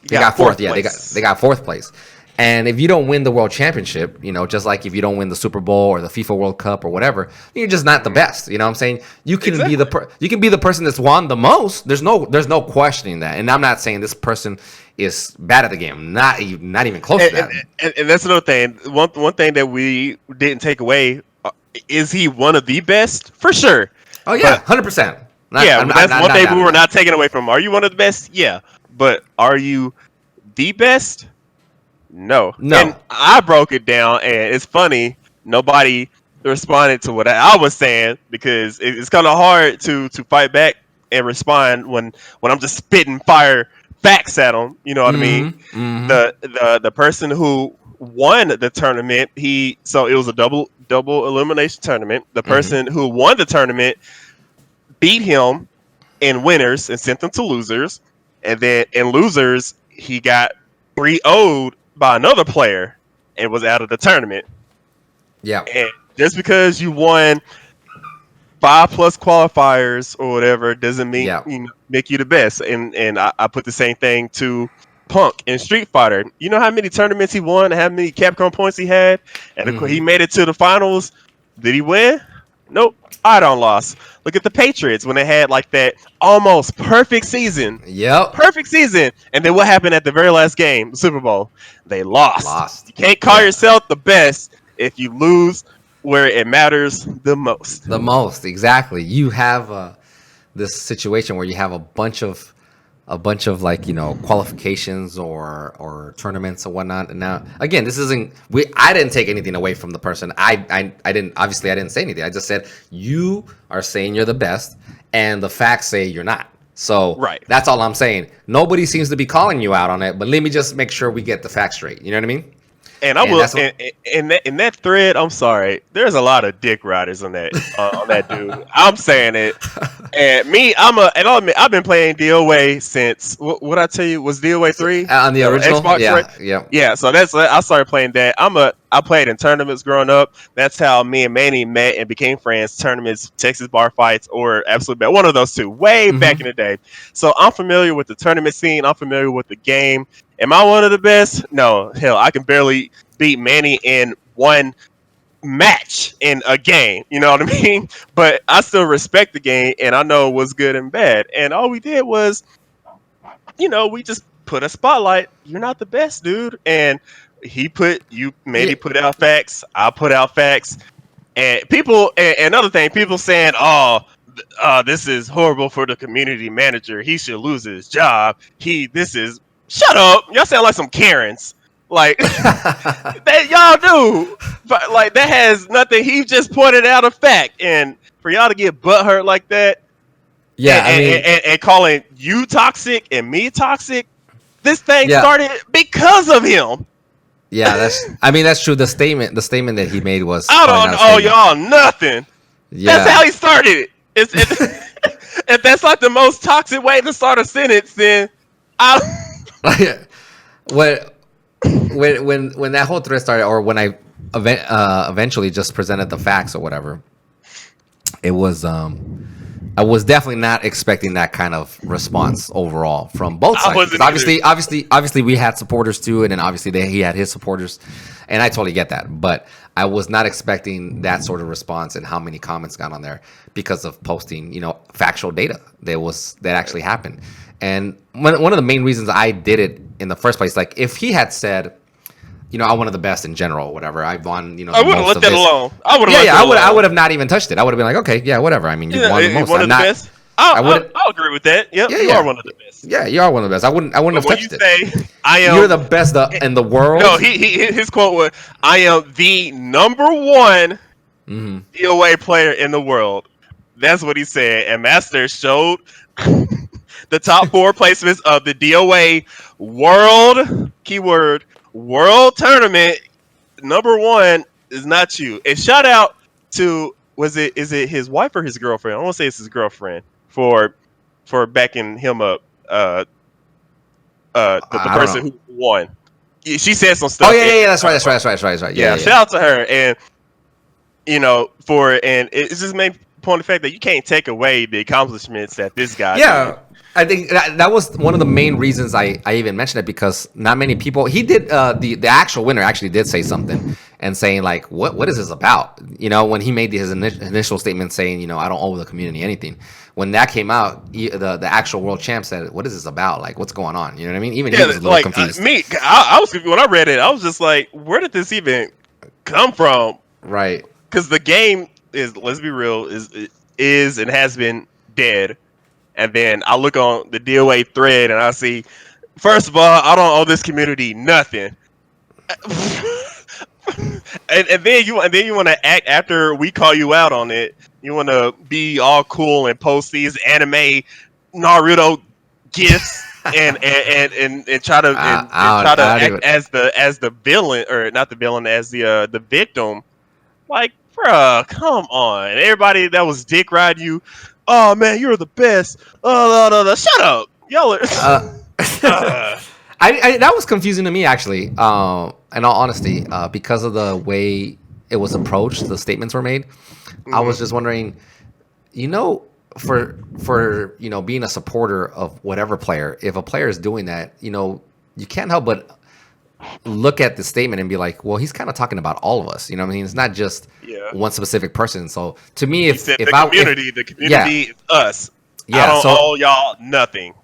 They got fourth. Yeah, they got fourth place. And if you don't win the world championship, just like if you don't win the Super Bowl or the FIFA World Cup or whatever, you're just not the best. You know what I'm saying? You can be you can be the person that's won the most. There's no questioning that. And I'm not saying this person is bad at the game. Not even close to that.
And that's another thing. One thing that we didn't take away is he one of the best for sure.
Oh yeah, 100%.
That's one thing we were not taking away from him. Are you one of the best? Yeah, but are you the best? No. And I broke it down, and it's funny. Nobody responded to what I was saying because it's kind of hard to fight back and respond when I'm just spitting fire facts at them. You know what I mean? Mm-hmm. The person who won the tournament, it was a double elimination tournament. The person who won the tournament beat him in winners and sent them to losers, and then in losers he got 3-0'd by another player and was out of the tournament. Yeah. And just because you won 5+ qualifiers or whatever doesn't mean make you the best. And I put the same thing to Punk in Street Fighter. You know how many tournaments he won, how many Capcom points he had, and he made it to the finals. Did he win? Nope. I don't lost. Look at the Patriots when they had like that almost perfect season.
Yep.
Perfect season. And then what happened at the very last game, the Super Bowl? They lost. You can't call yourself the best if you lose where it matters the most.
The most, exactly. You have this situation where you have a bunch of like, qualifications or tournaments and whatnot. And now again, I didn't take anything away from the person. I didn't say anything. I just said you are saying you're the best and the facts say you're not. So that's all I'm saying. Nobody seems to be calling you out on it, but let me just make sure we get the facts straight. You know what I mean?
And I
And
will
that's what,
in that thread. I'm sorry. There's a lot of dick riders on that dude. I'm saying it. And me, and I'll admit, I've been playing DOA since what I tell you was DOA 3
on the original.
Xbox, right?
Yeah.
Yeah, so I started playing that. I played in tournaments growing up. That's how me and Manny met and became friends. Tournaments, Texas bar fights, or Absolute Bet. One of those two, way back in the day. So I'm familiar with the tournament scene. I'm familiar with the game. Am I one of the best? No, hell, I can barely beat Manny in one match in a game. You know what I mean? But I still respect the game, and I know what's good and bad. And all we did was, we just put a spotlight. You're not the best, dude. And Manny put out facts. I put out facts. And people, and another thing, people saying, "Oh, this is horrible for the community manager. He should lose his job. Shut up. Y'all sound like some Karens. Like that y'all do, but like that has nothing. He just pointed out a fact, and for y'all to get butthurt like that, and calling you toxic and me toxic, this thing started because of him.
Yeah, that's true. The statement that he made was,
I don't owe y'all nothing. Yeah. That's how he started it. If that's like the most toxic way to start a sentence, then
when that whole thread started, or when I eventually just presented the facts or whatever, it was I was definitely not expecting that kind of response overall from both sides. Obviously, we had supporters too, and then obviously he had his supporters, and I totally get that. But I was not expecting that sort of response and how many comments got on there because of posting, factual data that actually happened. And one of the main reasons I did it in the first place, like if he had said, I'm one of the best in general, or whatever. I've won,
I would have let that alone.
I would have not even touched it. I would have been like, okay, yeah, whatever. I mean, you won the most.
One of the best. I'll agree with that. Yep, you are one of the best.
Yeah, you are one of the best. I wouldn't have touched it.
You're
the best in the world.
No, his quote was, "I am the number one DOA player in the world." That's what he said, and Master showed the top 4 placements of the DOA World keyword World Tournament. Number 1 is not you. And shout out to is it his wife or his girlfriend? I want to say it's his girlfriend for backing him up. The person who won. She said some stuff.
Oh yeah, that's right. Yeah,
shout out to her, and it just made point the fact that you can't take away the accomplishments that this guy did.
I think that was one of the main reasons I even mentioned it, because not many people. He did the actual winner actually did say something and saying like, what is this about? When he made his initial statement saying, I don't owe the community anything. When that came out, the actual world champ said, what is this about? Like, what's going on? You know what I mean? Even he was a little confused.
I was when I read it, I was just like, where did this even come from?
Right.
Because the game is, let's be real, is and has been dead. And then I look on the DOA thread and I see, first of all, I don't owe this community nothing. and then you want to act after we call you out on it. You want to be all cool and post these anime Naruto gifs and try to act as the villain, or not the villain, as the victim. Like, bruh, come on! Everybody that was dick riding you. Oh man, you're the best. No. Shut up, y'all.
That was confusing to me, actually. In all honesty, because of the way it was approached, the statements were made. Mm-hmm. I was just wondering, for being a supporter of whatever player, if a player is doing that, you can't help but look at the statement and be like, well, he's kind of talking about all of us. You know what I mean? It's not just one specific person. So to me, the community
is us.
Yeah,
I don't owe y'all nothing.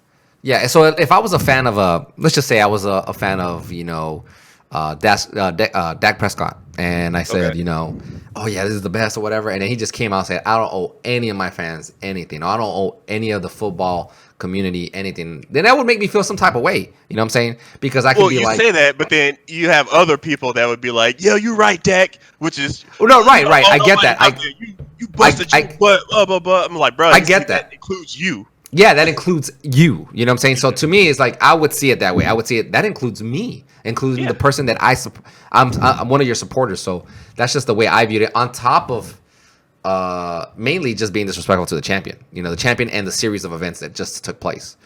Yeah. So if I was a fan of let's just say I was a fan of Dak Prescott, and I said, oh yeah, this is the best or whatever, and then he just came out and said, I don't owe any of my fans anything. I don't owe any of the football community anything. Then that would make me feel some type of way. You know what I'm saying? Because I could be like,
you say that, but then you have other people that would be like, yeah, you're right, Dak, which is
right. I get that.
You busted your butt, blah blah blah. I'm like, bro,
I get that.
Includes you.
Yeah, that includes you. You know what I'm saying? So to me, it's like I would see it that way. I would see it that includes me. including
Yeah.
the person that I'm one of your supporters. So that's just the way I viewed it. On top of mainly just being disrespectful to the champion, the champion and the series of events that just took place,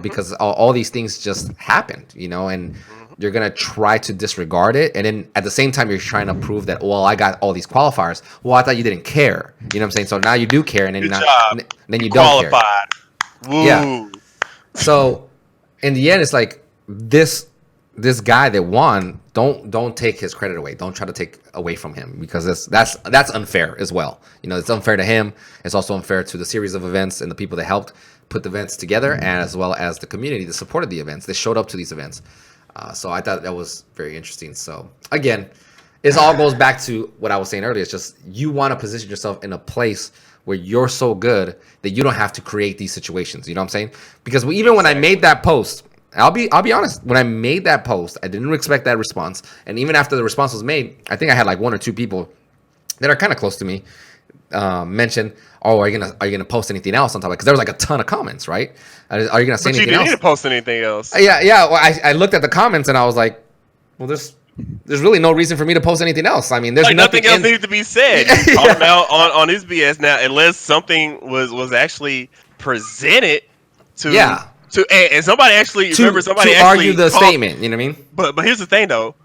because all these things just happened, and you're gonna try to disregard it, and then at the same time you're trying to prove that, well, I got all these qualifiers. Well, I thought you didn't care. You know what I'm saying? So now you do care, and then
Good job.
then you don't care.
Qualified. Woo.
Yeah. So in the end, it's like this guy that won. Don't take his credit away. Don't try to take away from him, because that's unfair as well. It's unfair to him. It's also unfair to the series of events and the people that helped put the events together, and as well as the community that supported the events. They showed up to these events. So I thought that was very interesting. So again, it all goes back to what I was saying earlier. It's just you want to position yourself in a place where you're so good that you don't have to create these situations. You know what I'm saying? Because even when I made that post, I'll be honest. When I made that post, I didn't expect that response. And even after the response was made, I think I had like one or two people that are kind of close to me mention, "Oh, are you gonna post anything else on top of it?" Because there was like a ton of comments, right? Are you gonna say
But
anything
you
else?
didn't post anything else.
Yeah. Well, I looked at the comments and I was like, well, there's really no reason for me to post anything else. I mean, there's
Like nothing else needed to be said. You called him out on his BS. Now, unless something was actually presented to and somebody actually
argue the statement. You know what I mean?
But here's the thing though,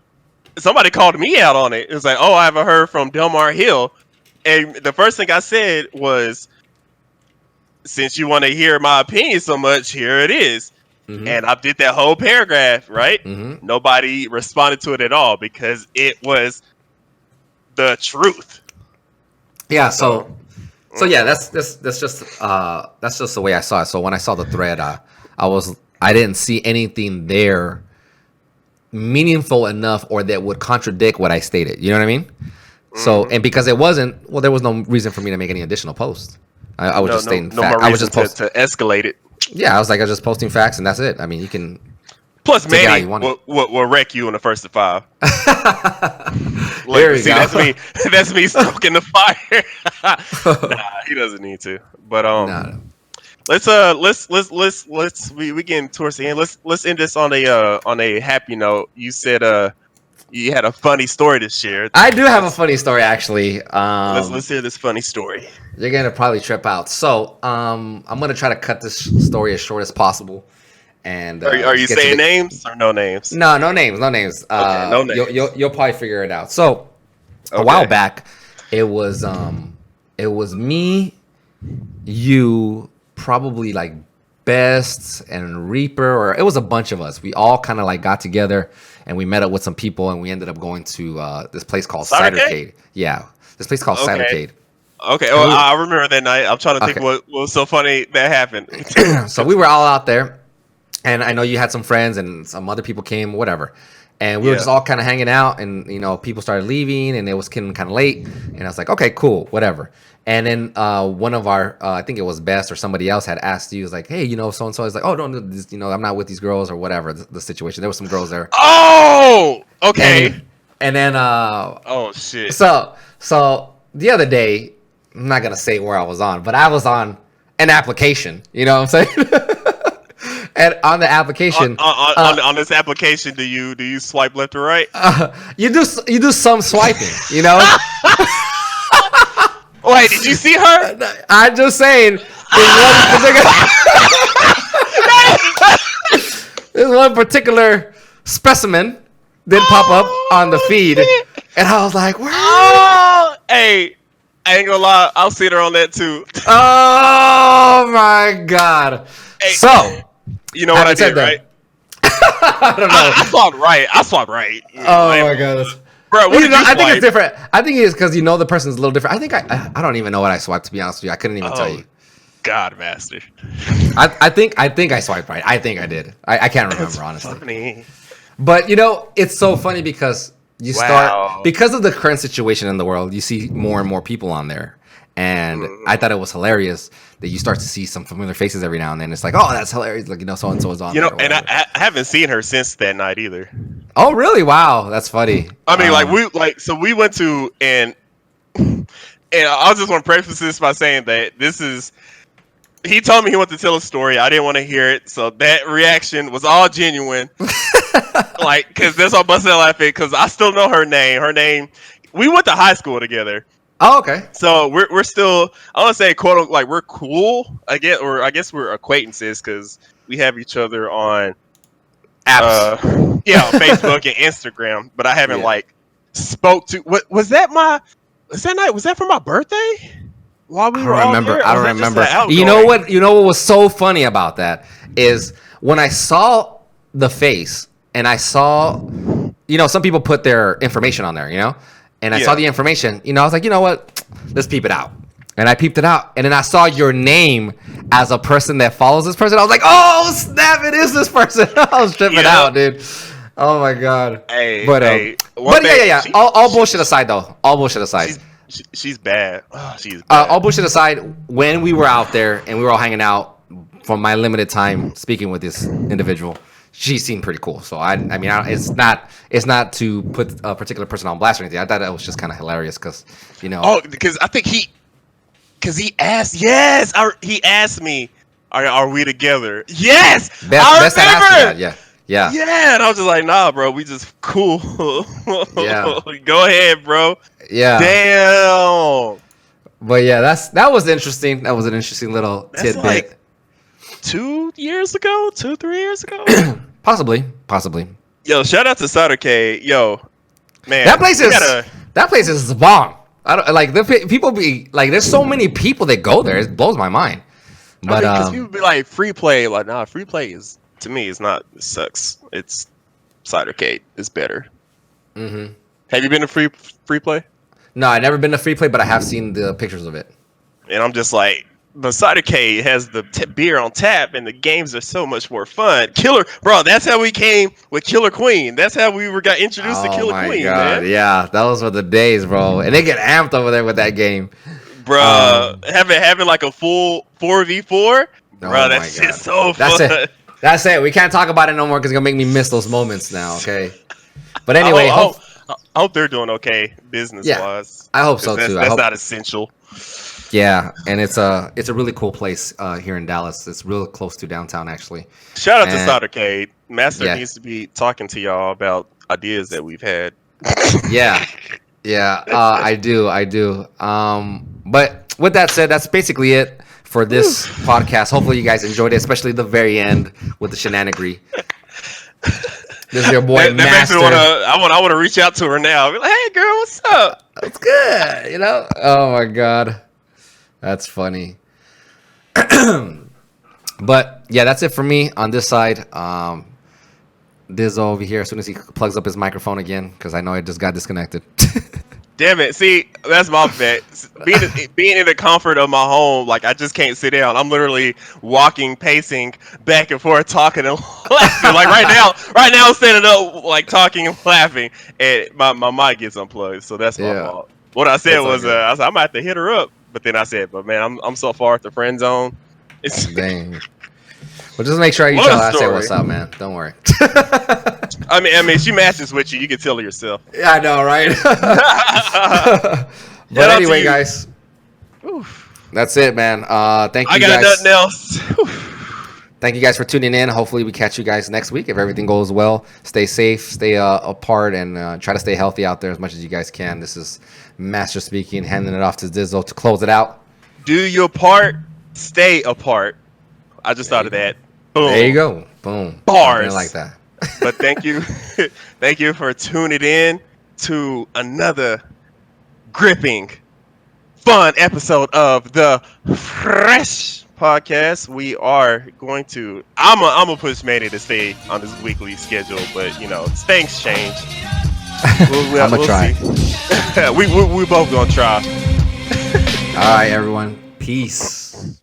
somebody called me out on it. It was like, oh, I haven't heard from Delmar Hill, and the first thing I said was, since you want to hear my opinion so much, here it is. And I did that whole paragraph, right? Nobody responded to it at all because it was the truth.
Yeah. So yeah, that's just the way I saw it. So when I saw the thread, I didn't see anything there meaningful enough or that would contradict what I stated. You know what I mean? So, and because it wasn't, well, there was no reason for me to make any additional posts. I was just stating facts. I was just
to escalate it.
Yeah, I was just posting facts, and that's it. I mean, you can.
Plus, maybe will wreck you in the first of 5.
There you go.
That's me stoking the fire. Nah, he doesn't need to. But
No.
we getting towards the end. Let's end this on a happy note. You said you had a funny story to share.
I do have a funny story, actually.
Let's hear this funny story.
You're gonna probably trip out. So I'm gonna try to cut this story as short as possible. And
are you saying names or no names?
No names.
Okay, no names.
You'll probably figure it out. So a while back, it was me, you, probably like Best and Reaper, or it was a bunch of us. We all kind of got together and we met up with some people, and we ended up going to this place called Cidercade. Yeah, this place called Cidercade.
Okay, well, I remember that night. I'm trying to think what was so funny that happened.
So we were all out there, and I know you had some friends and some other people came, whatever. And we were just all kind of hanging out, and people started leaving, and it was getting kind of late. And I was like, okay, cool, whatever. And then one of our, I think it was Best or somebody else had asked you, was like, hey, so and so. Is like, oh, no, I'm not with these girls or whatever the situation. There were some girls there.
Oh, okay.
And then,
oh shit.
So the other day, I'm not gonna say where I was on, but I was on an application. You know what I'm saying? And on the application,
on this application, do you swipe left or right?
You do some swiping.
Wait, did you see her?
I'm just saying. There's one particular specimen did pop up on the feed, and I was like, "Where?"
Oh, hey, I ain't gonna lie, I'll see her on that too.
Oh my god! Hey, so
you know what I did, right?
I don't know.
I swiped right.
Oh my god.
Bro, what did you
I think it's different. I think it's because the person's a little different. I think I don't even know what I swiped, to be honest with you. I couldn't even tell you.
God, master.
I think I swiped right. I think I did. I can't remember, honestly.
Funny.
But it's so funny because you start, because of the current situation in the world, you see more and more people on there. And I thought it was hilarious that you start to see some familiar faces every now and then. It's like, oh, that's hilarious. Like, so and so is on there.
And I haven't seen her since that night either.
Oh, really? Wow, that's funny.
I mean, so we went to, and I just want to preface this by saying that he told me he wanted to tell a story. I didn't want to hear it, so that reaction was all genuine. Like, because that's why I busted laughing. Because I still know her name. Her name. We went to high school together.
Oh, okay.
So we're still, I want to say, quote unquote, like we're cool. I guess we're acquaintances because we have each other on
Apps.
on Facebook and Instagram. But I haven't
Yeah.
like spoke to. What was that? Was that night? Was that for my birthday? While we
I
were
don't
all
remember.
there?
I
Or
don't
was that just
remember.
an outgoing?
You know what? You know what was so funny about that is when I saw the face and I saw, some people put their information on there, and I saw
Yeah.
the information. I was like, you know what? Let's peep it out. And I peeped it out, and then I saw your name as a person that follows this person. I was like, oh snap! It is this person. I was tripping
Yeah.
out, dude. Oh my god.
Hey,
but
one thing-
yeah.
she-
All bullshit aside, though. All bullshit aside.
She's bad. Oh, she's bad.
All bullshit aside, when we were out there and we were all hanging out from my limited time speaking with this individual, she seemed pretty cool. So it's not to put a particular person on blast or anything. I thought that was just kind of hilarious because,
Oh, because I think he asked. Yes, he asked me, "Are we together?" Yes,
Best
I
had asked
remember.
me that. Yeah.
Yeah, and I was just like, "Nah, bro, we just cool."
Yeah.
Go ahead, bro.
Yeah.
Damn.
But yeah, that was interesting. That was an interesting little
That's
tidbit.
like 3 years ago.
Possibly.
Yo, shout out to Cidercade. Yo, man,
That place
we
is
gotta-
that place is bomb. I don't like people be like. There's so many people that go there. It blows my mind. But
because people be like free play. Like, nah, free play is to me is not. It sucks. It's Cidercade is better.
mhm.
Have you been to free play?
No, I've never been to free play, but I have seen the pictures of it.
And I'm just like, the Cidercade has the beer on tap, and the games are so much more fun. Bro, that's how we came with Killer Queen. That's how we got introduced to Killer Queen, man.
Yeah, those were the days, bro. And they get amped over there with that game.
Bro, having like a full 4v4, bro,
my
that shit's
God.
so
That's
fun.
it. That's it. We can't talk about it no more because it's gonna make me miss those moments now. Okay. But anyway,
I hope they're doing okay business wise.
I hope so too.
That's not essential.
Yeah, and it's a really cool place here in Dallas. It's real close to downtown, actually.
Shout out
And-
to Cidercade. Master
Yeah.
needs to be talking to y'all about ideas that we've had.
Yeah, I do. But with that said, that's basically it for this podcast. Hopefully, you guys enjoyed it, especially the very end with the shenanigans. This is your boy
That makes
Master.
me I want to reach out to her now. Be like, hey, girl, what's up?
It's good, Oh my god, that's funny. But yeah, that's it for me on this side. Dizzho over here. As soon as he plugs up his microphone again, because I know it just got disconnected.
Damn it. See, that's my bet. Being in the comfort of my home, like I just can't sit down. I'm literally walking, pacing back and forth, talking and laughing. Like right now I'm standing up, like talking and laughing, and my mic gets unplugged. So that's my fault. What I said
That's all
was,
good.
I said, I'm gonna have to hit her up. But then I said, but man, I'm so far at the friend zone. It's
Dang. Well, just make sure you
What
tell
a
her I say
story.
what's up, man. Don't worry.
I mean, she matches with you. You can tell her yourself.
Yeah, I know, right?
Shout
But
out to
anyway,
you.
guys, that's it, man. Thank you
I got
guys.
nothing else.
Thank you guys for tuning in. Hopefully, we catch you guys next week. If everything goes well, stay safe, stay apart, and try to stay healthy out there as much as you guys can. This is Master speaking, handing it off to Dizzho to close it out.
Do your part. Stay apart. I just thought of that. Boom.
There you go. Boom.
Bars.
Something like that.
But thank you. Thank you for tuning in to another gripping, fun episode of the Fresh Podcast. We are going to. I'm gonna push Manny to stay on this weekly schedule, but things change.
I'ma try.
See. we both gonna try.
All right, everyone. Peace.